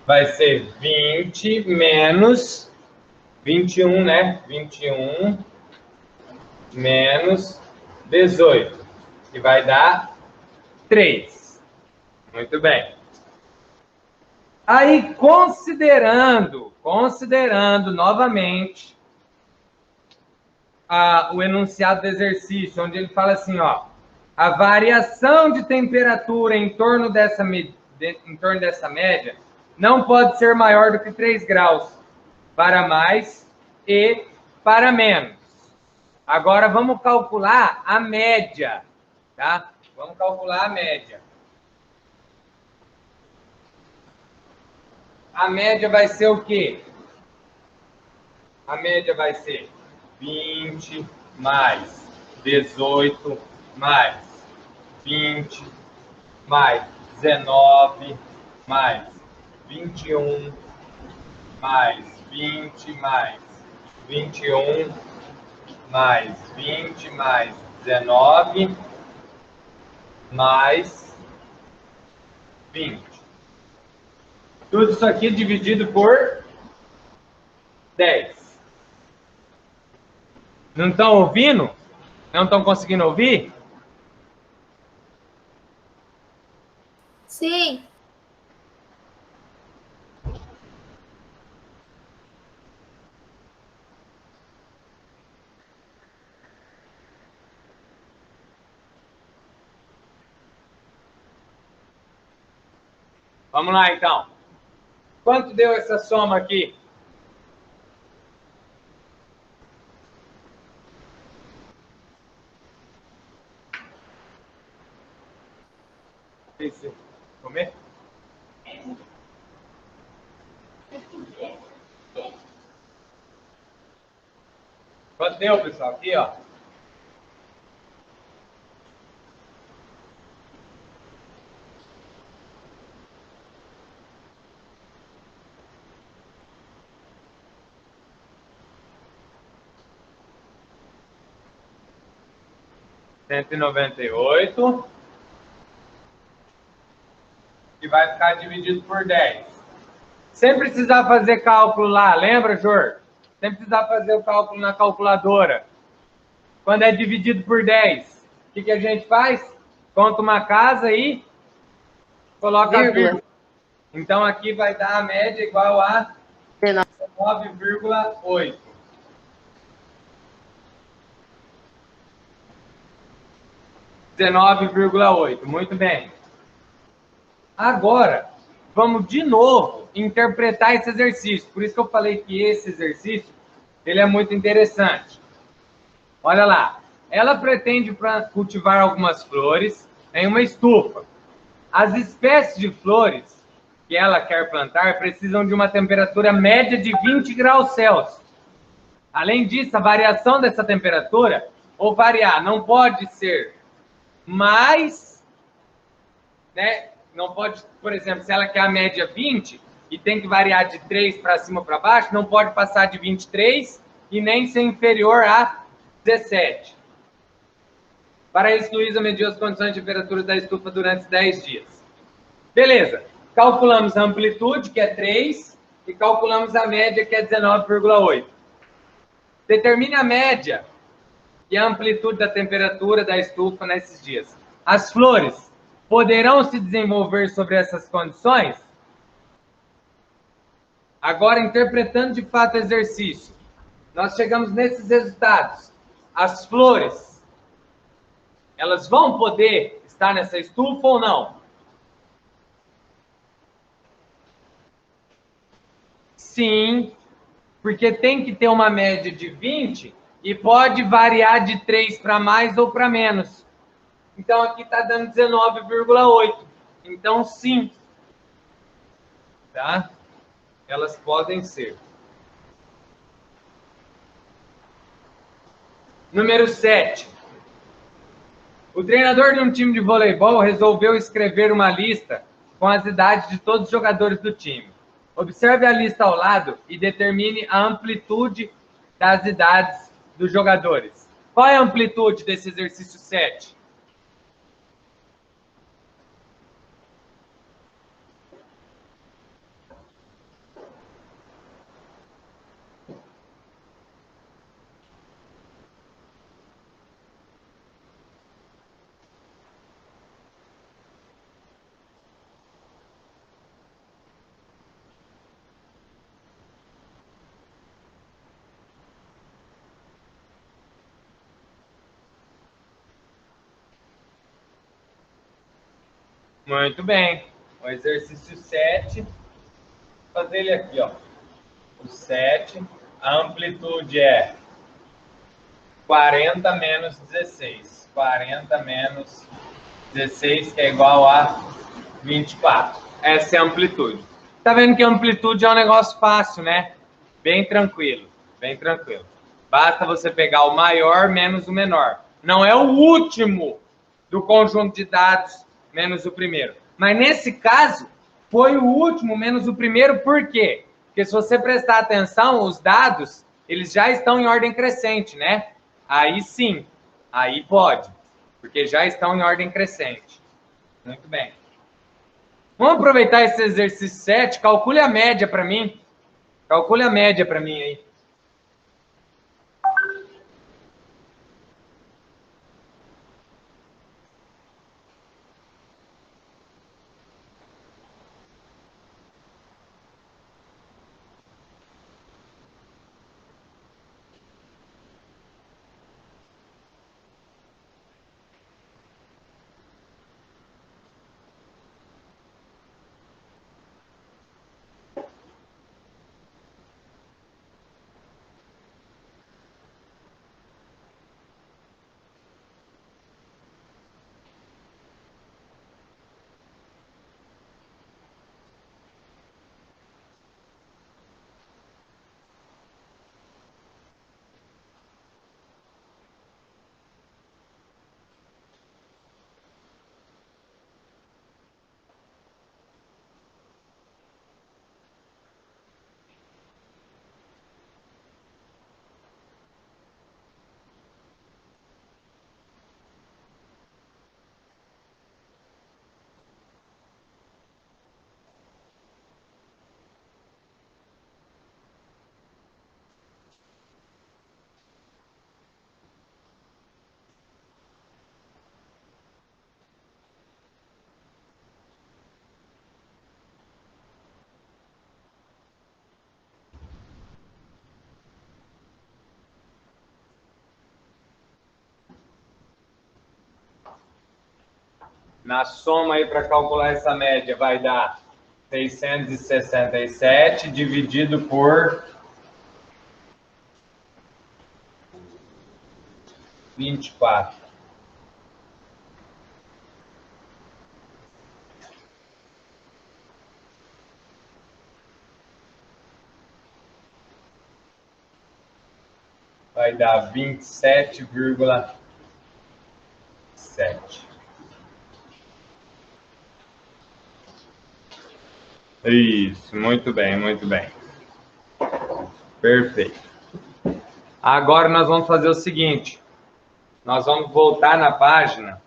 vai ser 20 menos 21, né? 21 menos 18, que vai dar 3. Muito bem. Aí, considerando novamente o enunciado do exercício, onde ele fala assim, ó, a variação de temperatura em torno dessa média não pode ser maior do que 3 graus, para mais e para menos. Agora vamos calcular a média, tá? Vamos calcular a média. A média vai ser o quê? A média vai ser 20 mais 18 mais 20 mais 19 mais 21 mais 20 mais 21 mais 20 mais 19 mais 20. Tudo isso aqui dividido por 10. Não estão ouvindo? Não estão conseguindo ouvir? Sim. Vamos lá, então. Quanto deu essa soma aqui? Esse, comer? Quanto deu, pessoal? Aqui, ó. Cento e 198. E vai ficar dividido por 10. Sem precisar fazer cálculo lá, lembra, Jor? Sem precisar fazer o cálculo na calculadora. Quando é dividido por 10, o que a gente faz? Conta uma casa e coloca a vírgula. Então, aqui vai dar a média igual a 19,8. 19,8. Muito bem. Agora, vamos de novo interpretar esse exercício. Por isso que eu falei que esse exercício ele é muito interessante. Olha lá. Ela pretende cultivar algumas flores em uma estufa. As espécies de flores que ela quer plantar precisam de uma temperatura média de 20 graus Celsius. Além disso, a variação dessa temperatura, ou variar, não pode ser mais, né? Não pode, por exemplo, se ela quer a média 20 e tem que variar de 3 para cima ou para baixo, não pode passar de 23 e nem ser inferior a 17. Para isso, Luísa mediu as condições de temperatura da estufa durante 10 dias. Beleza. Calculamos a amplitude, que é 3, e calculamos a média, que é 19,8. Determine a média e a amplitude da temperatura da estufa nesses dias. As flores poderão se desenvolver sobre essas condições? Agora, interpretando de fato o exercício, nós chegamos nesses resultados. As flores, elas vão poder estar nessa estufa ou não? Sim, porque tem que ter uma média de 20 e pode variar de 3 para mais ou para menos. Então, aqui está dando 19,8. Então, sim. Tá? Elas podem ser. Número 7. O treinador de um time de voleibol resolveu escrever uma lista com as idades de todos os jogadores do time. Observe a lista ao lado e determine a amplitude das idades dos jogadores. Qual é a amplitude desse exercício 7? Muito bem. O exercício 7. Vou fazer ele aqui, ó. O 7, a amplitude é 40 menos 16. 40 menos 16, que é igual a 24. Essa é a amplitude. Tá vendo que a amplitude é um negócio fácil, né? Bem tranquilo, bem tranquilo. Basta você pegar o maior menos o menor. Não é o último do conjunto de dados menos o primeiro. Mas nesse caso, foi o último menos o primeiro, por quê? Porque se você prestar atenção, os dados, eles já estão em ordem crescente, né? Aí sim, aí pode, porque já estão em ordem crescente. Muito bem. Vamos aproveitar esse exercício 7, calcule a média para mim. Calcule a média para mim aí. Na soma aí para calcular essa média vai dar 667 dividido por 24. Vai dar 27,7. Isso, muito bem, muito bem. Perfeito. Agora nós vamos fazer o seguinte. Nós vamos voltar na página.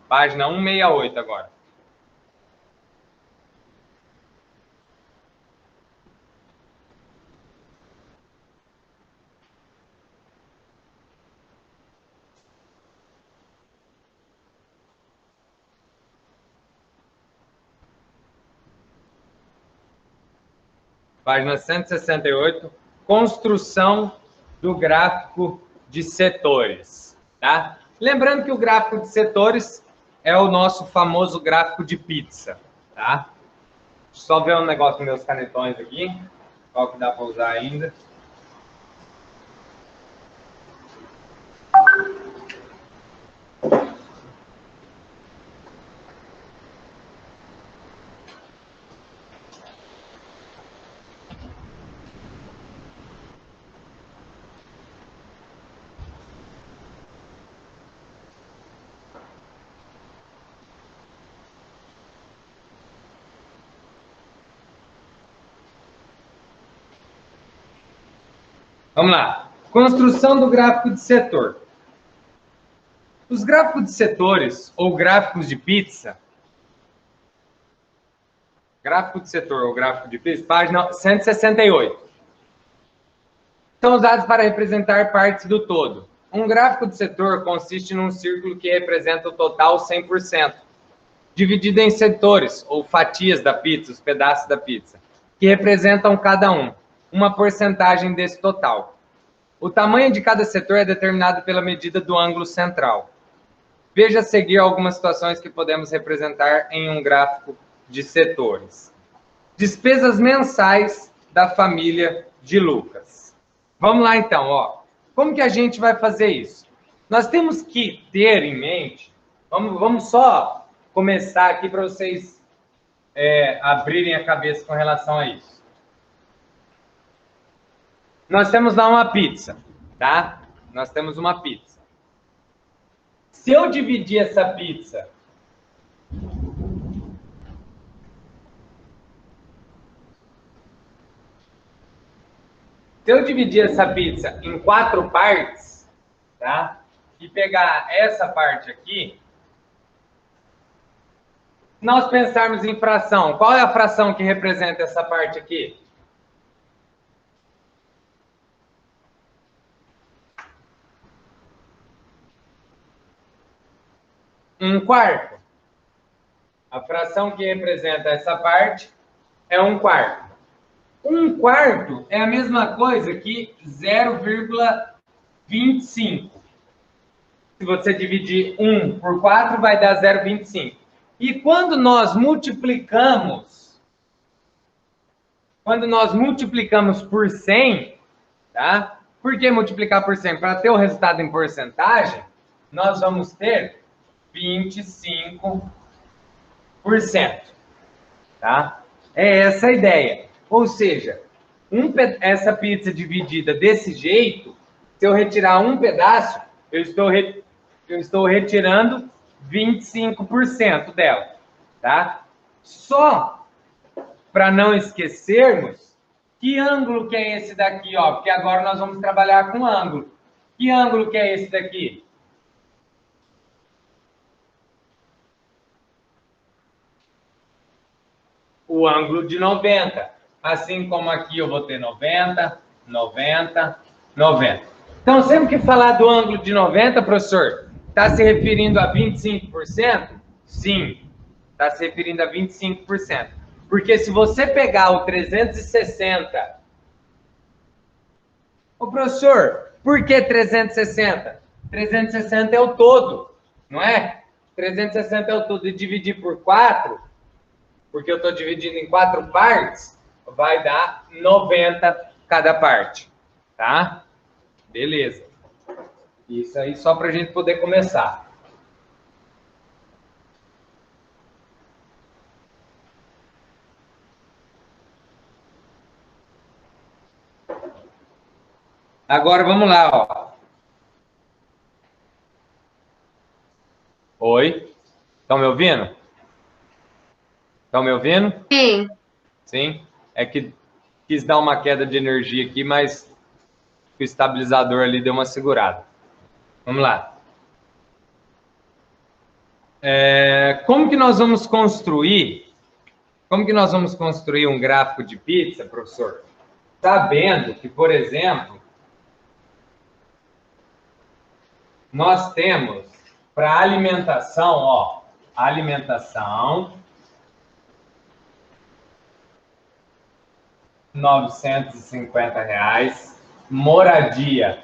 Página 168 agora. Página 168, construção do gráfico de setores, tá? Lembrando que o gráfico de setores é o nosso famoso gráfico de pizza, tá? Só ver um negócio com meus canetões aqui, qual que dá para usar ainda. Vamos lá. Construção do gráfico de setor. Os gráficos de setores ou gráficos de pizza, gráfico de setor ou gráfico de pizza, página 168. São usados para representar partes do todo. Um gráfico de setor consiste num círculo que representa o total 100%, dividido em setores ou fatias da pizza, os pedaços da pizza. que representam cada um, uma porcentagem desse total. O tamanho de cada setor é determinado pela medida do ângulo central. Veja a seguir algumas situações que podemos representar em um gráfico de setores. Despesas mensais da família de Lucas. Vamos lá, então, ó. Como que a gente vai fazer isso? Nós temos que ter em mente, vamos só começar aqui para vocês abrirem a cabeça com relação a isso. Nós temos lá uma pizza, tá? Nós temos uma pizza. Se eu dividir essa pizza em 4 partes, tá? E pegar essa parte aqui, nós pensarmos em fração. Qual é a fração que representa essa parte aqui? Um quarto. A fração que representa essa parte é 1/4. 1/4 é a mesma coisa que 0,25. Se você dividir 1 por 4, vai dar 0,25. E quando nós multiplicamos por 100, tá? Por que multiplicar por 100? Para ter o resultado em porcentagem, nós vamos ter 25%, tá? É essa a ideia. Ou seja, essa pizza dividida desse jeito, se eu retirar um pedaço, eu estou retirando 25% dela, tá? Só para não esquecermos, que ângulo que é esse daqui, ó? Porque agora nós vamos trabalhar com ângulo. Que ângulo que é esse daqui? O ângulo de 90. Assim como aqui eu vou ter 90, 90, 90. Então, sempre que falar do ângulo de 90, professor, está se referindo a 25%? Sim, está se referindo a 25%. Porque se você pegar o 360... Ô, professor, por que 360? 360 é o todo, não é? 360 é o todo. E dividir por 4, porque eu estou dividindo em 4 partes, vai dar 90 cada parte, tá? Beleza. Isso aí só para a gente poder começar. Agora vamos lá, ó. Oi? Estão me ouvindo? Estão me ouvindo? Sim. Sim? É que quis dar uma queda de energia aqui, mas o estabilizador ali deu uma segurada. Vamos lá. Como que nós vamos construir um gráfico de pizza, professor? Sabendo que, por exemplo, nós temos para alimentação, ó, alimentação, R$950, moradia,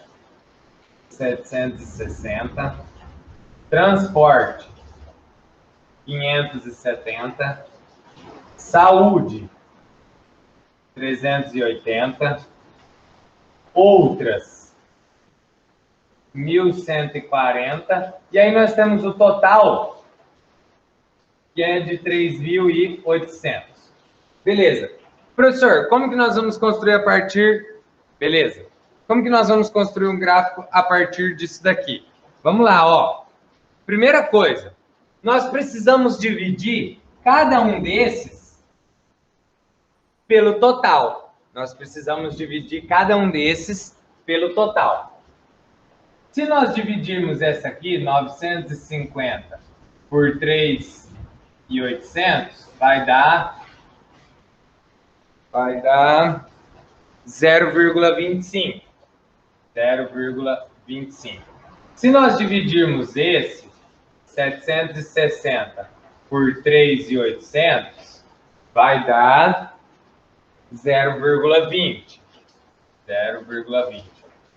760, transporte, 570, saúde, 380, outras, 1.140, e aí nós temos o total, que é de 3.800. Beleza. Professor, como que nós vamos construir a partir... Beleza. Como que nós vamos construir um gráfico a partir disso daqui? Vamos lá, ó. Primeira coisa, nós precisamos dividir cada um desses pelo total. Nós precisamos dividir cada um desses pelo total. Se nós dividirmos essa aqui, 950, por 3.800, vai dar 0,25. 0,25. Se nós dividirmos esse, 760, por 3.800, vai dar 0,20. 0,20.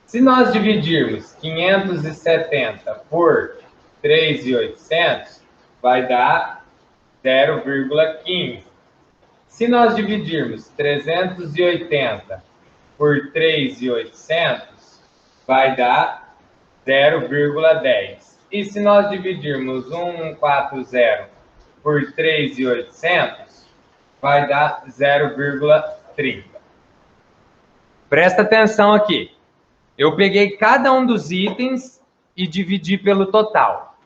Se nós dividirmos 570 por 3.800, vai dar 0,15. Se nós dividirmos 380 por 3.800, vai dar 0,10. E se nós dividirmos 140 por 3.800, vai dar 0,30. Presta atenção aqui. Eu peguei cada um dos itens e dividi pelo total.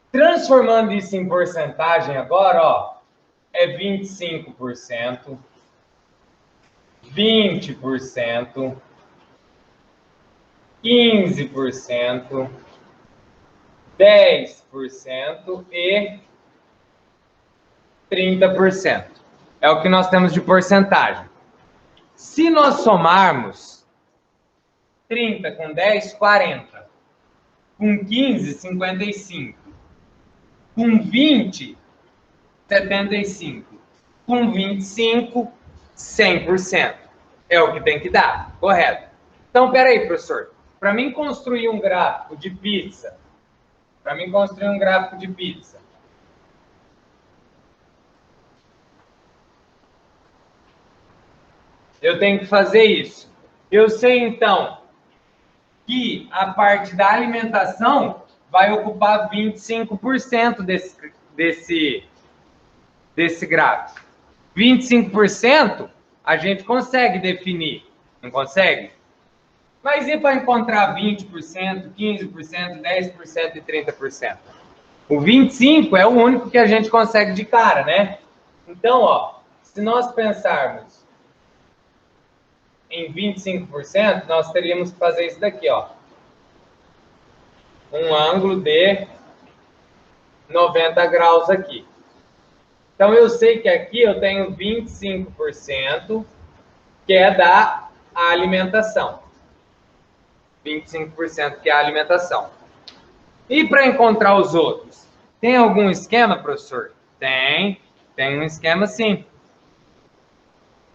Transformando isso em porcentagem agora, ó, é 25%, 20%, 15%, 10% e 30%. É o que nós temos de porcentagem. Se nós somarmos 30 com 10, 40. Com 15, 55. Com 20, 75. Com 25, 100%. É o que tem que dar, correto? Então, peraí, professor. Para mim construir um gráfico de pizza, eu tenho que fazer isso. Eu sei, então, que a parte da alimentação vai ocupar 25% desse gráfico. 25% a gente consegue definir, não consegue? Mas e para encontrar 20%, 15%, 10% e 30%? O 25% é o único que a gente consegue de cara, né? Então, ó, se nós pensarmos em 25%, nós teríamos que fazer isso daqui, ó. Um ângulo de 90 graus aqui. Então, eu sei que aqui eu tenho 25%, que é da alimentação. 25% que é a alimentação. E para encontrar os outros? Tem algum esquema, professor? Tem um esquema sim.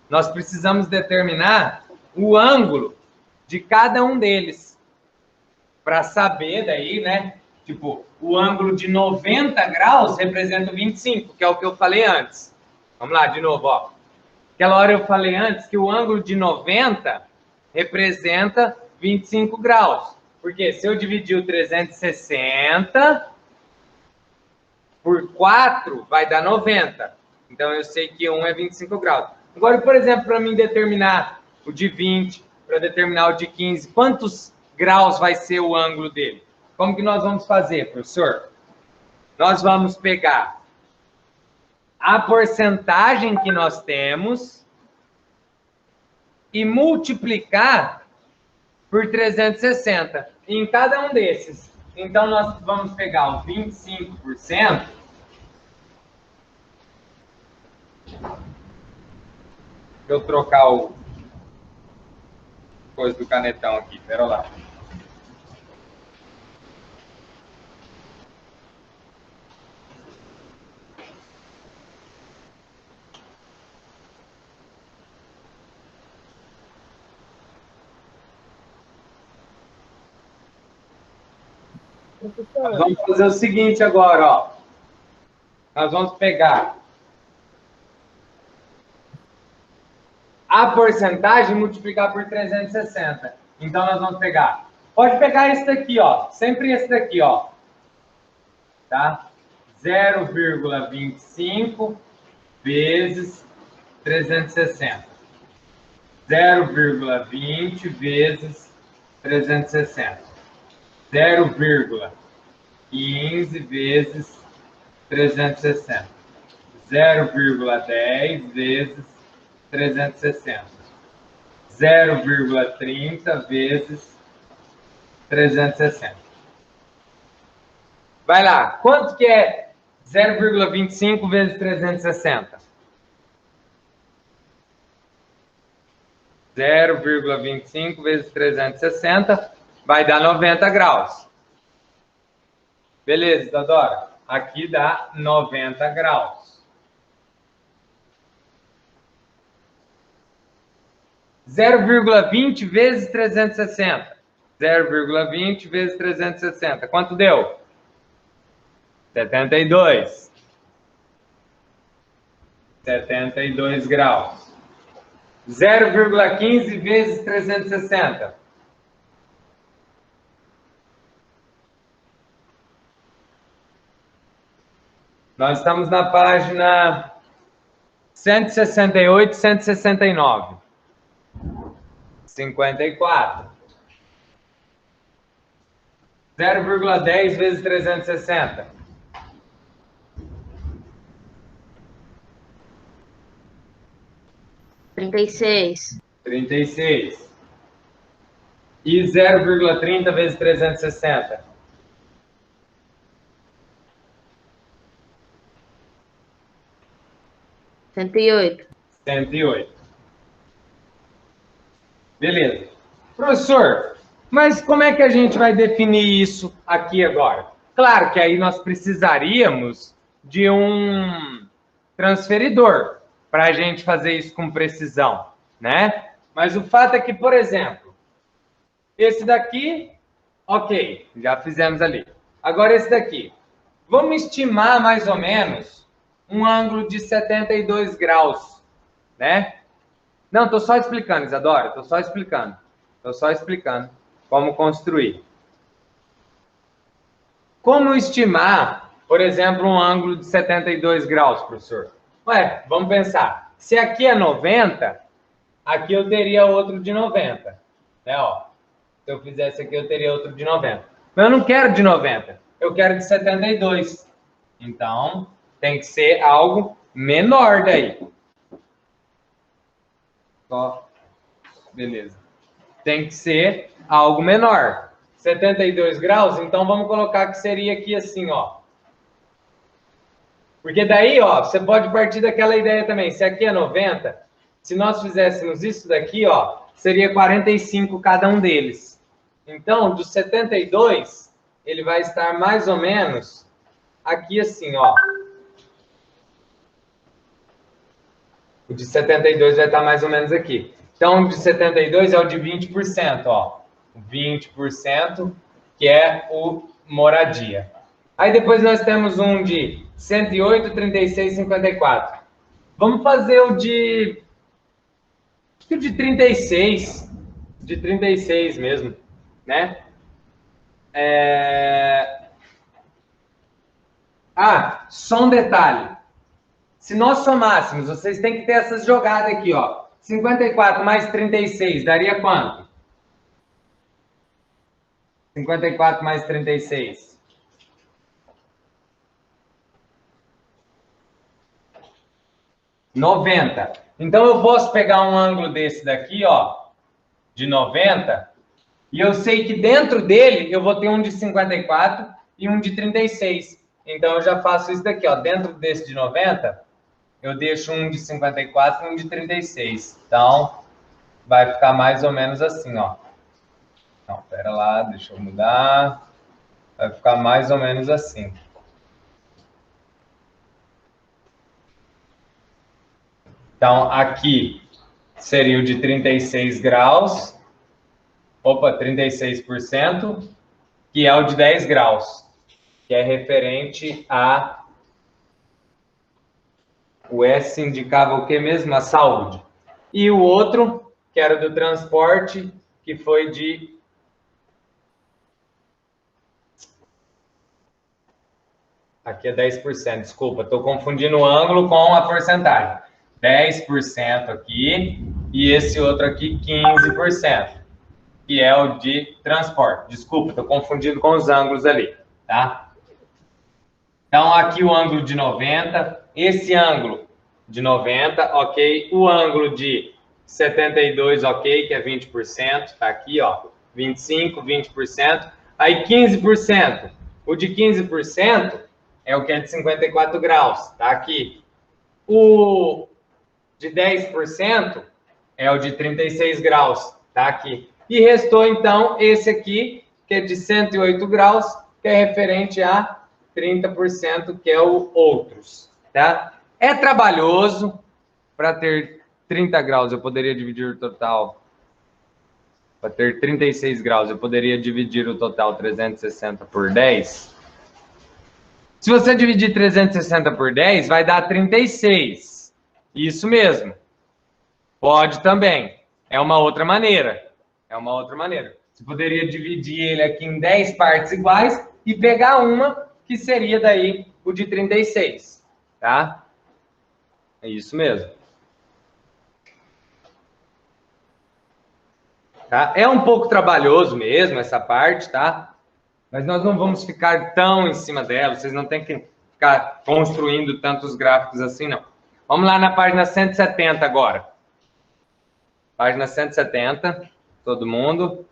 Nós precisamos determinar o ângulo de cada um deles. Para saber daí, né? Tipo, o ângulo de 90 graus representa o 25, que é o que eu falei antes. Vamos lá, de novo, ó. Aquela hora eu falei antes que o ângulo de 90 representa 25 graus. Porque se eu dividir o 360 por 4, vai dar 90. Então, eu sei que 1 é 25 graus. Agora, por exemplo, para mim determinar o de 20, para determinar o de 15, quantos graus vai ser o ângulo dele? Como que nós vamos fazer, professor? Nós vamos pegar a porcentagem que nós temos e multiplicar por 360 em cada um desses. Então, nós vamos pegar o 25%. Deixa eu trocar o coisa do canetão aqui, pera lá. Nós vamos fazer o seguinte agora, ó. Nós vamos pegar a porcentagem e multiplicar por 360. Então, nós vamos pegar... Pode pegar esse daqui, ó. Sempre esse daqui, ó. Tá? 0,25 vezes 360. 0,20 vezes 360. 0,15 vezes 360. 0,10 vezes 360. 0,30 vezes 360. Vai lá. Quanto que é 0,25 vezes 360? 0,25 vezes 360 vai dar 90 graus. Beleza, Isadora? Aqui dá 90 graus. 0,20 vezes 360. 0,20 vezes 360. Quanto deu? 72. 72 graus. 0,15 vezes 360. Nós estamos na página 168, 169. 54. 0,10 vezes 360. 36. 36. E 0,30 vezes 360. 108. 108. Beleza. Professor, mas como é que a gente vai definir isso aqui agora? Claro que aí nós precisaríamos de um transferidor para a gente fazer isso com precisão, né? Mas o fato é que, por exemplo, esse daqui, ok, já fizemos ali. Agora esse daqui. Vamos estimar mais ou menos um ângulo de 72 graus, né? Não, estou só explicando, Isadora, estou só explicando. Estou só explicando como construir. Como estimar, por exemplo, um ângulo de 72 graus, professor? Ué, vamos pensar. Se aqui é 90, aqui eu teria outro de 90. Né, ó. Se eu fizesse aqui, eu teria outro de 90. Mas eu não quero de 90, eu quero de 72. Então, tem que ser algo menor daí. Ó, beleza. Tem que ser algo menor. 72 graus, então vamos colocar que seria aqui assim, ó. Porque daí, ó, você pode partir daquela ideia também. Se aqui é 90, se nós fizéssemos isso daqui, ó, seria 45 cada um deles. Então, do 72, ele vai estar mais ou menos aqui assim, ó. O de 72 vai estar mais ou menos aqui. Então, o de 72 é o de 20%, ó. 20%, que é o moradia. Aí depois nós temos um de 108, 36, 54. Vamos fazer o de... Acho que o de 36. De 36 mesmo, né? Ah, só um detalhe. Se nós somássemos, vocês têm que ter essas jogadas aqui, ó. 54 mais 36, daria quanto? 54 mais 36. 90. Então, eu posso pegar um ângulo desse daqui, ó, de 90, e eu sei que dentro dele eu vou ter um de 54 e um de 36. Então, eu já faço isso daqui, ó. Dentro desse de 90... eu deixo um de 54 e um de 36. Então, vai ficar mais ou menos assim, ó. Não, pera lá, deixa eu mudar. Vai ficar mais ou menos assim. Então, aqui seria o de 36 graus. Opa, 36%, que é o de 10 graus, que é referente a... O S indicava o que mesmo? A saúde. E o outro, que era do transporte, que foi de... Aqui é 10%, desculpa. Estou confundindo o ângulo com a porcentagem. 10% aqui e esse outro aqui, 15%, que é o de transporte. Desculpa, estou confundindo com os ângulos ali, tá? Então, aqui o ângulo de 90... Esse ângulo de 90, ok. O ângulo de 72, ok, que é 20%. Tá aqui, ó. 25, 20%. Aí 15%. O de 15% é o que é de 54 graus. Tá aqui. O de 10% é o de 36 graus. Tá aqui. E restou, então, esse aqui, que é de 108 graus, que é referente a 30%, que é o outros. Tá? É trabalhoso para ter 30 graus, eu poderia dividir o total. Para ter 36 graus, eu poderia dividir o total 360 por 10. Se você dividir 360 por 10, vai dar 36. Isso mesmo. Pode também. É uma outra maneira. É uma outra maneira. Você poderia dividir ele aqui em 10 partes iguais e pegar uma que seria daí o de 36. Tá? É isso mesmo. Tá? É um pouco trabalhoso mesmo essa parte, tá? Mas nós não vamos ficar tão em cima dela, vocês não têm que ficar construindo tantos gráficos assim, não. Vamos lá na página 170 agora. Página 170, todo mundo.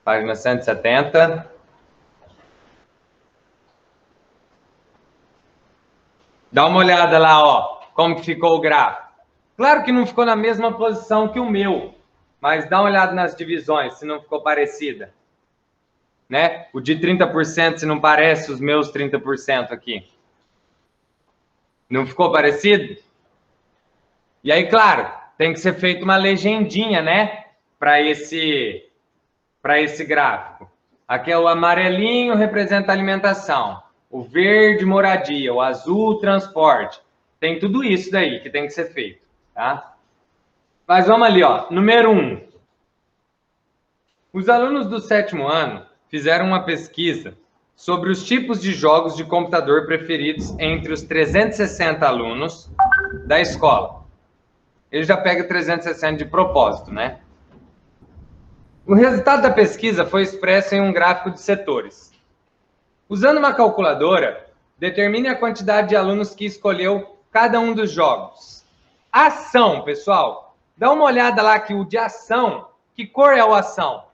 Página 170. Dá uma olhada lá, ó, como que ficou o gráfico. Claro que não ficou na mesma posição que o meu, mas dá uma olhada nas divisões, se não ficou parecida. Né? O de 30%, se não parece os meus 30% aqui. Não ficou parecido? E aí, claro, tem que ser feita uma legendinha, né? Para esse gráfico. Aqui é o amarelinho, representa alimentação. O verde, moradia. O azul, transporte. Tem tudo isso daí que tem que ser feito, tá? Mas vamos ali, ó. Número 1. Os alunos do 7º ano fizeram uma pesquisa sobre os tipos de jogos de computador preferidos entre os 360 alunos da escola. Ele já pega 360 de propósito, né? O resultado da pesquisa foi expresso em um gráfico de setores. Usando uma calculadora, determine a quantidade de alunos que escolheu cada um dos jogos. Ação, pessoal. Dá uma olhada lá que o de ação, que cor é o ação?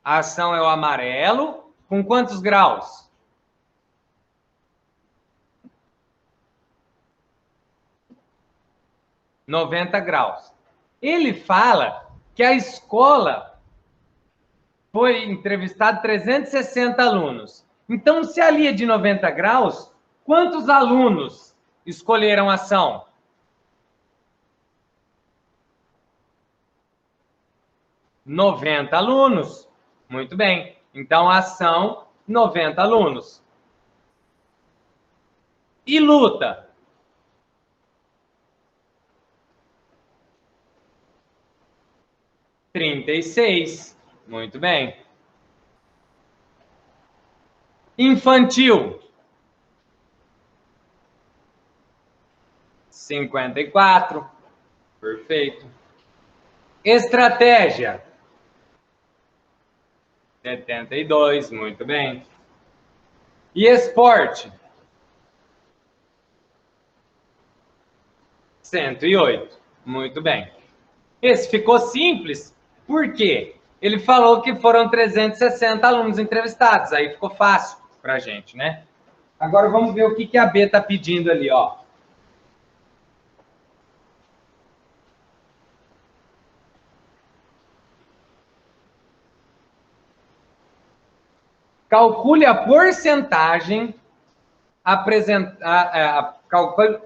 A ação é o amarelo, com quantos graus? (90 graus). Ele fala que a escola foi entrevistada 360 alunos. Então, se ali é de 90 graus, quantos alunos escolheram a ação? 90 alunos. Muito bem. Então, a ação, 90 alunos. E luta? (36). Muito bem. Infantil? 54. Perfeito. Estratégia? 72. Muito bem. E esporte? 108. Muito bem. Esse ficou simples, por quê? Ele falou que foram 360 alunos entrevistados, aí ficou fácil para a gente, né? Agora vamos ver o que a B está pedindo ali, ó. Calcule a porcentagem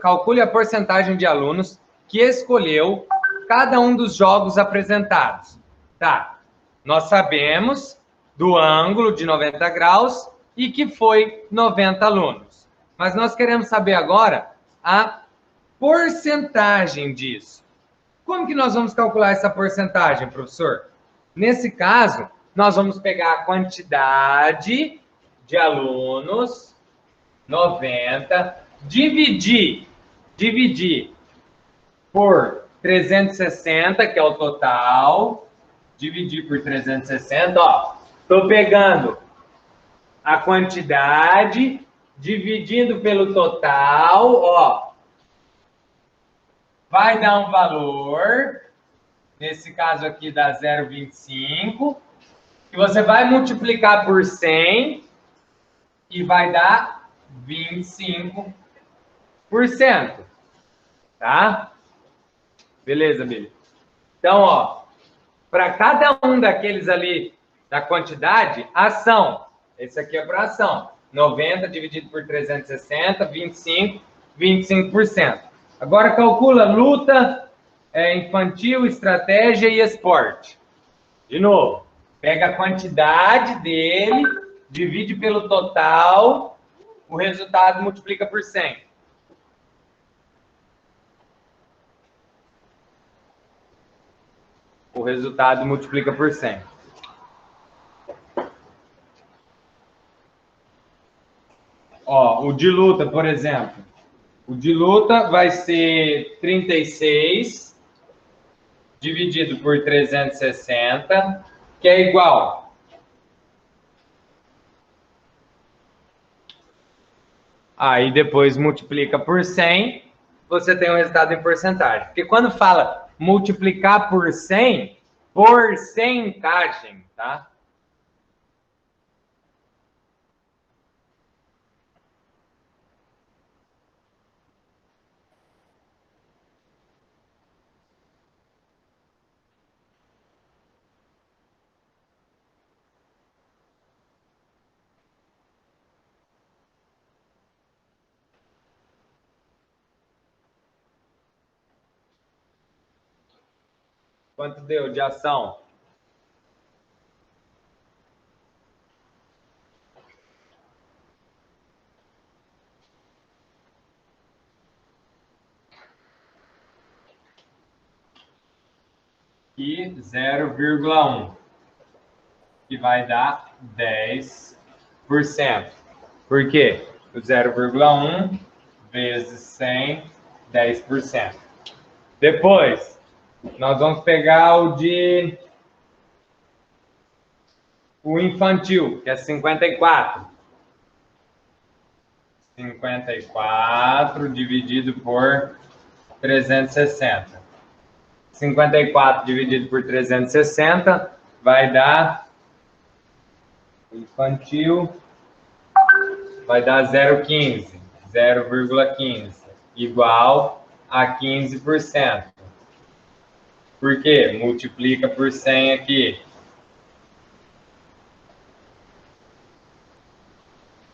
calcule a porcentagem de alunos que escolheu cada um dos jogos apresentados. Tá. Nós sabemos do ângulo de 90 graus e que foi 90 alunos. Mas nós queremos saber agora a porcentagem disso. Como que nós vamos calcular essa porcentagem, professor? Nesse caso, nós vamos pegar a quantidade de alunos, 90, dividir por 360, que é o total, dividir por 360, ó. Estou pegando a quantidade, dividindo pelo total, ó. Vai dar um valor, nesse caso aqui dá 0,25, que você vai multiplicar por 100 e vai dar 25%. Tá? Beleza, Billy? Então, ó, para cada um daqueles ali da quantidade, ação. Esse aqui é para ação. 90 dividido por 360, 25, 25%. Agora calcula luta, infantil, estratégia e esporte. De novo, pega a quantidade dele, divide pelo total, o resultado multiplica por 100. O resultado multiplica por 100. Ó, o de luta, por exemplo. O de luta vai ser 36 dividido por 360, que é igual. Aí depois multiplica por 100, você tem o resultado em porcentagem. Porque quando fala multiplicar por 100, porcentagem, tá? Quanto deu de ação? E 0,1, que vai dar 10%. Por quê? O 0,1 vezes 100, 10%. Depois, nós vamos pegar o infantil, que é 54. 54 dividido por 360. 54 dividido por 360 vai dar, infantil, vai dar 0,15, 0,15, igual a 15%. Por quê? Multiplica por 100 aqui.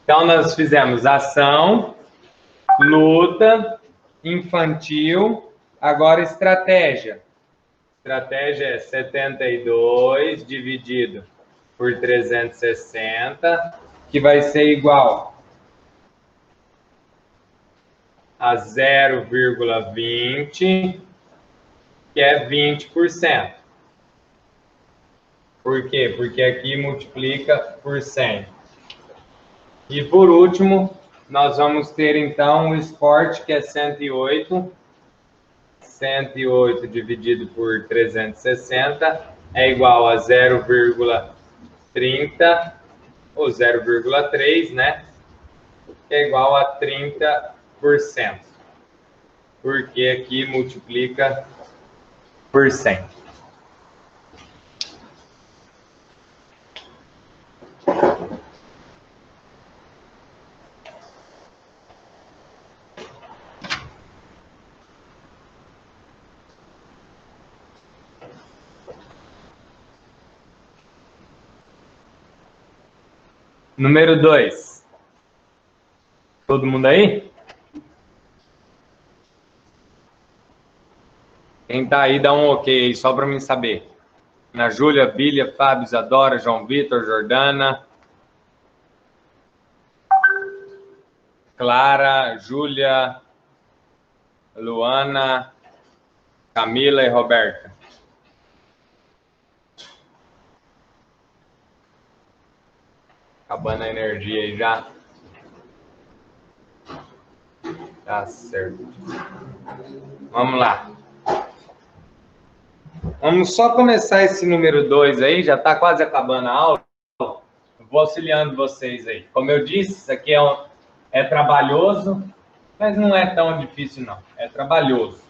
Então, nós fizemos ação, luta, infantil, agora estratégia. Estratégia é 72 dividido por 360, que vai ser igual a 0,20, que é 20%. Por quê? Porque aqui multiplica por 100. E por último, nós vamos ter então o esporte, que é 108. 108 dividido por 360 é igual a 0,30, ou 0,3, né? Que é igual a 30%. Porque aqui multiplica por 100. Número 2. Todo mundo aí? Quem tá aí, dá um ok, só para mim saber. Ana Júlia, Bília, Fábio, Isadora, João Vitor, Jordana, Clara, Júlia, Luana, Camila e Roberta. Acabando a energia aí já. Tá certo. Vamos lá. Vamos só começar esse número 2 aí, já está quase acabando a aula. Vou auxiliando vocês aí. Como eu disse, isso aqui é trabalhoso, mas não é tão difícil não. É trabalhoso.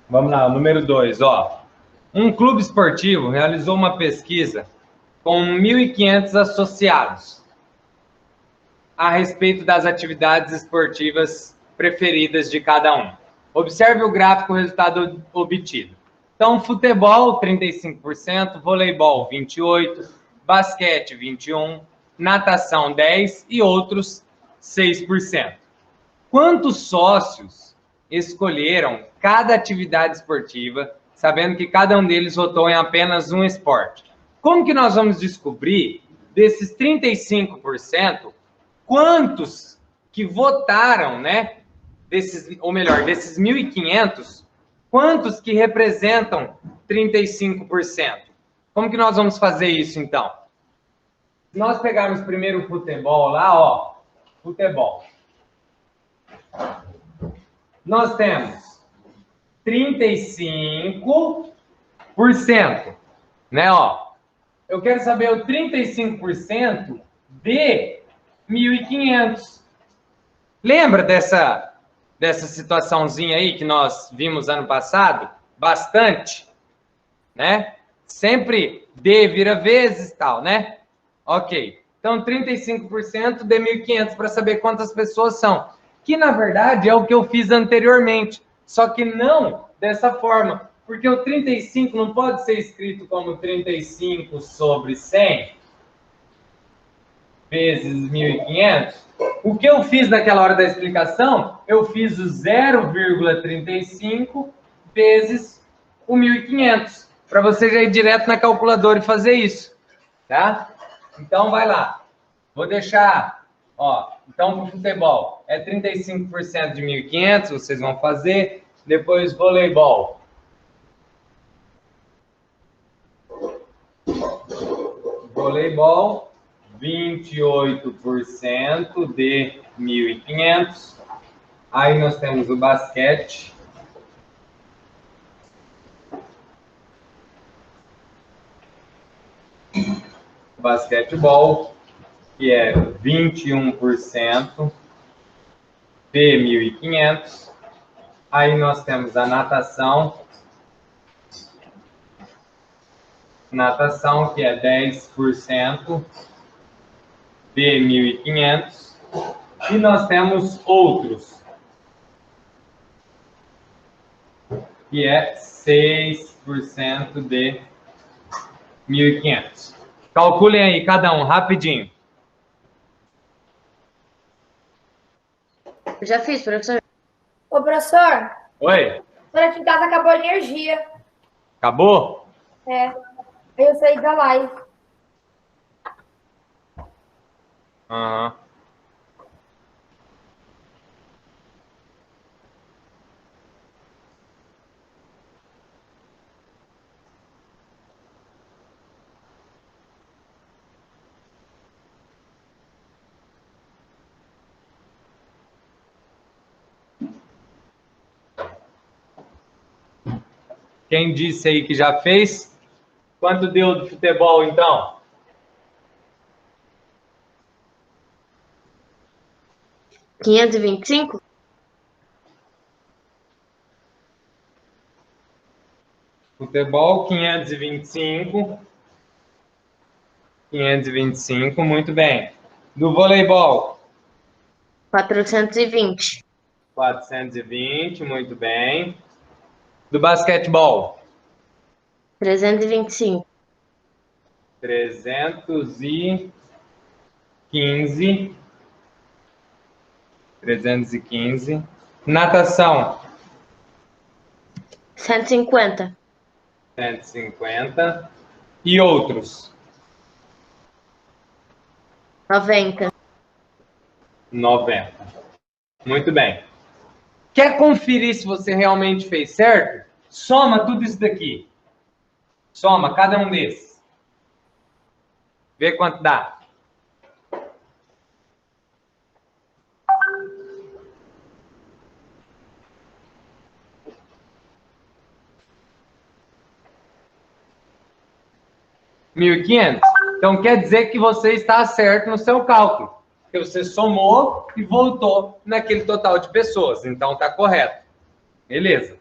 Vamos lá, o número 2, ó. Um clube esportivo realizou uma pesquisa com 1.500 associados a respeito das atividades esportivas preferidas de cada um. Observe o gráfico, o resultado obtido. Então, futebol, 35%, voleibol, 28%, basquete, 21%, natação, 10% e outros, 6%. Quantos sócios escolheram cada atividade esportiva, sabendo que cada um deles votou em apenas um esporte? Como que nós vamos descobrir, desses 35%, quantos que votaram, né? Desses 1.500, quantos que representam 35%? Como que nós vamos fazer isso, então? Se nós pegarmos primeiro o futebol lá, ó, futebol. Nós temos 35%, né, ó. Eu quero saber o 35% de 1.500. Lembra dessa situaçãozinha aí que nós vimos ano passado? Bastante, né? Sempre D vira vezes tal, né? Ok. Então, 35% de 1.500 para saber quantas pessoas são. Que, na verdade, é o que eu fiz anteriormente. Só que não dessa forma. Porque o 35 não pode ser escrito como 35 sobre 100 vezes 1.500. O que eu fiz naquela hora da explicação, eu fiz o 0,35 vezes o 1.500. Para você já ir direto na calculadora e fazer isso. Tá? Então, vai lá. Vou deixar, ó, então, para o futebol, é 35% de 1.500, vocês vão fazer. Depois, voleibol. Voleibol, 28% de 1.500. Aí nós temos o basquete. Basquetebol, que é 21% de 1.500. Aí nós temos a natação. Natação, que é 10% de 1.500. E nós temos outros, que é 6% de 1.500. Calculem aí, cada um, rapidinho. Eu já fiz, professor. Ô, professor, Oi? aqui em casa acabou a energia. Acabou? É. Aí eu saí da live. Aham. Quem disse aí que já fez? Quanto deu do futebol, então? R$525? Futebol, 525. 525, muito bem. Do voleibol? 420. 420, muito bem. Do basquetebol? 325. 315. 315. Natação? 150. 150. E outros? 90. 90. Muito bem. Quer conferir se você realmente fez certo? Soma tudo isso daqui. Soma cada um desses. Vê quanto dá. R$1.500? Então quer dizer que você está certo no seu cálculo. Porque você somou e voltou naquele total de pessoas. Então está correto. Beleza.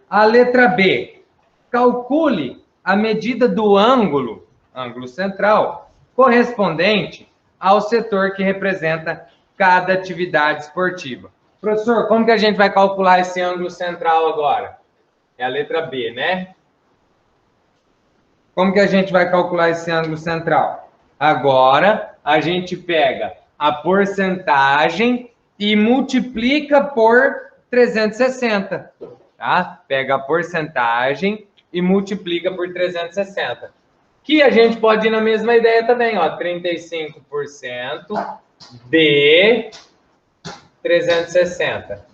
A letra B. Calcule a medida do ângulo central, correspondente ao setor que representa cada atividade esportiva. Professor, como que a gente vai calcular esse ângulo central agora? É a letra B, né? Como que a gente vai calcular esse ângulo central? Agora, a gente pega a porcentagem e multiplica por 360, tá? Pega a porcentagem e multiplica por 360. Que a gente pode ir na mesma ideia também, ó, 35% de 360.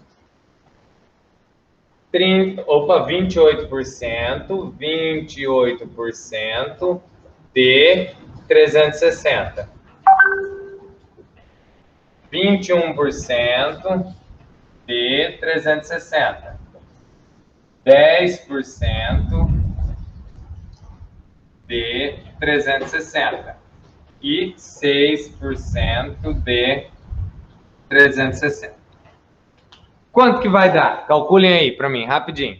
28% de 360. 21% de 360. 10% de 360. E 6% de 360. Quanto que vai dar? Calculem aí para mim, rapidinho.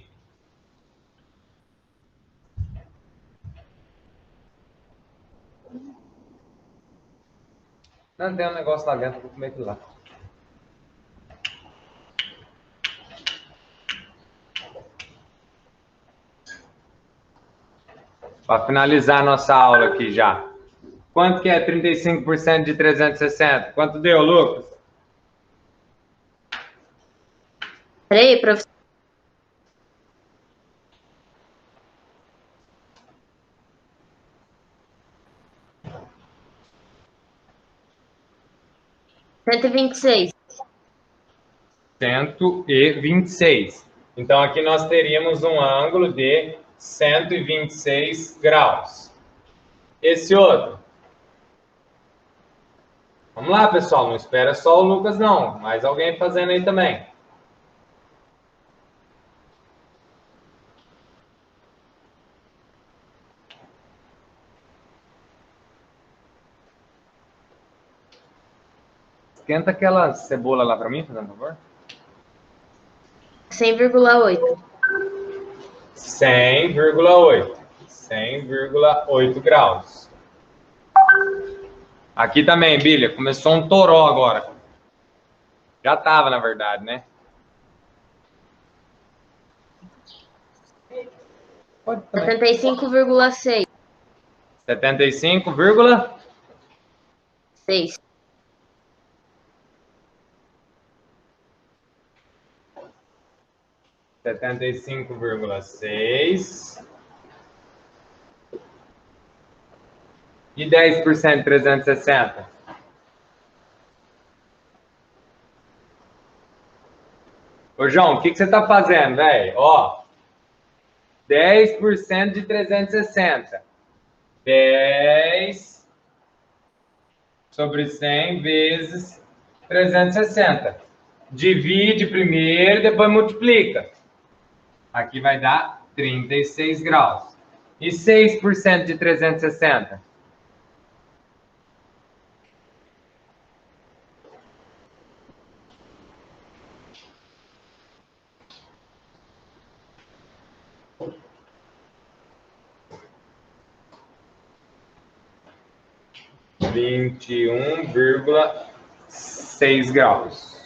Não, tem um negócio lá dentro, vou comer aquilo lá. Para finalizar a nossa aula aqui já. Quanto que é 35% de 360? Quanto deu, Lucas? Peraí, professor. R$ 126. Então, aqui nós teríamos um ângulo de 126 graus. Esse outro. Vamos lá, pessoal. Não espera só o Lucas, não. Mais alguém fazendo aí também. Esquenta aquela cebola lá para mim, por favor. 100,8. 100,8 graus. Aqui também, Bíblia, começou um toró agora. Já estava, na verdade, né? Pode também. 75,6. 75,6. 75,6. E 10% de 360? Ô, João, o que você tá fazendo, velho? Ó, 10% de 360. 10 sobre 100 vezes 360. Divide primeiro, depois multiplica. Aqui vai dar 36 graus. E 6% de 360? R$ 21,6 graus.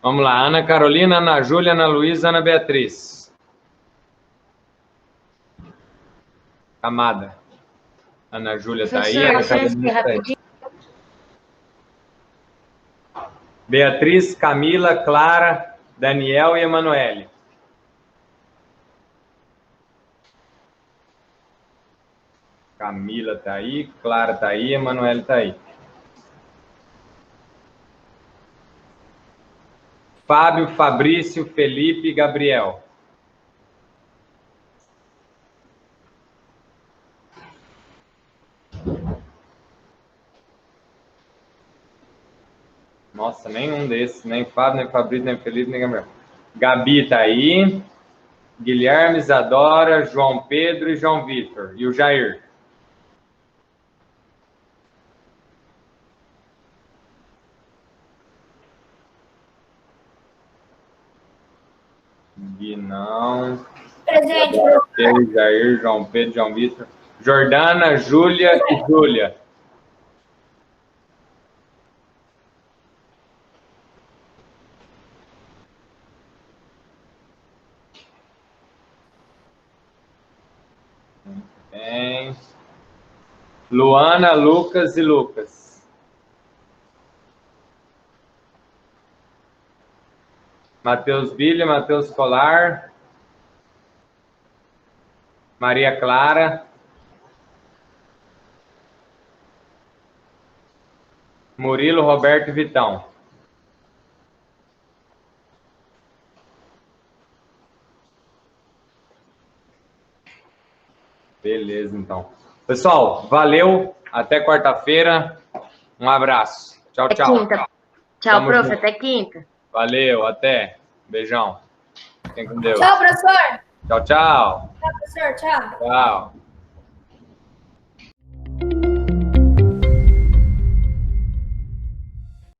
Vamos lá, Ana Carolina, Ana Júlia, Ana Luísa, Ana Beatriz. Camada. Ana Júlia está aí, Ana Carolina está aí. Beatriz, Camila, Clara, Daniel e Emanuele. Camila está aí, Clara está aí, Emanuele está aí. Fábio, Fabrício, Felipe e Gabriel. Nossa, nenhum desses, nem Fábio, nem Fabrício, nem Felipe, nem Gabriel. Gabi tá aí, Guilherme, Isadora, João Pedro e João Vitor. E o Jair? Gui, não. Presente, Pedro, Jair, João Pedro, João Vitor. Jordana, Júlia e Júlia. Muito bem. Luana, Lucas e Lucas. Matheus Bilha, Matheus Colar. Maria Clara. Murilo, Roberto e Vitão. Beleza, então. Pessoal, valeu. Até quarta-feira. Um abraço. Tchau, Até tchau. quinta. Tchau, Tamo prof. junto. Até quinta. Valeu, até. Beijão. Fiquem com Deus. tchau, professor. Tchau, tchau. Tchau, professor. Tchau. Tchau.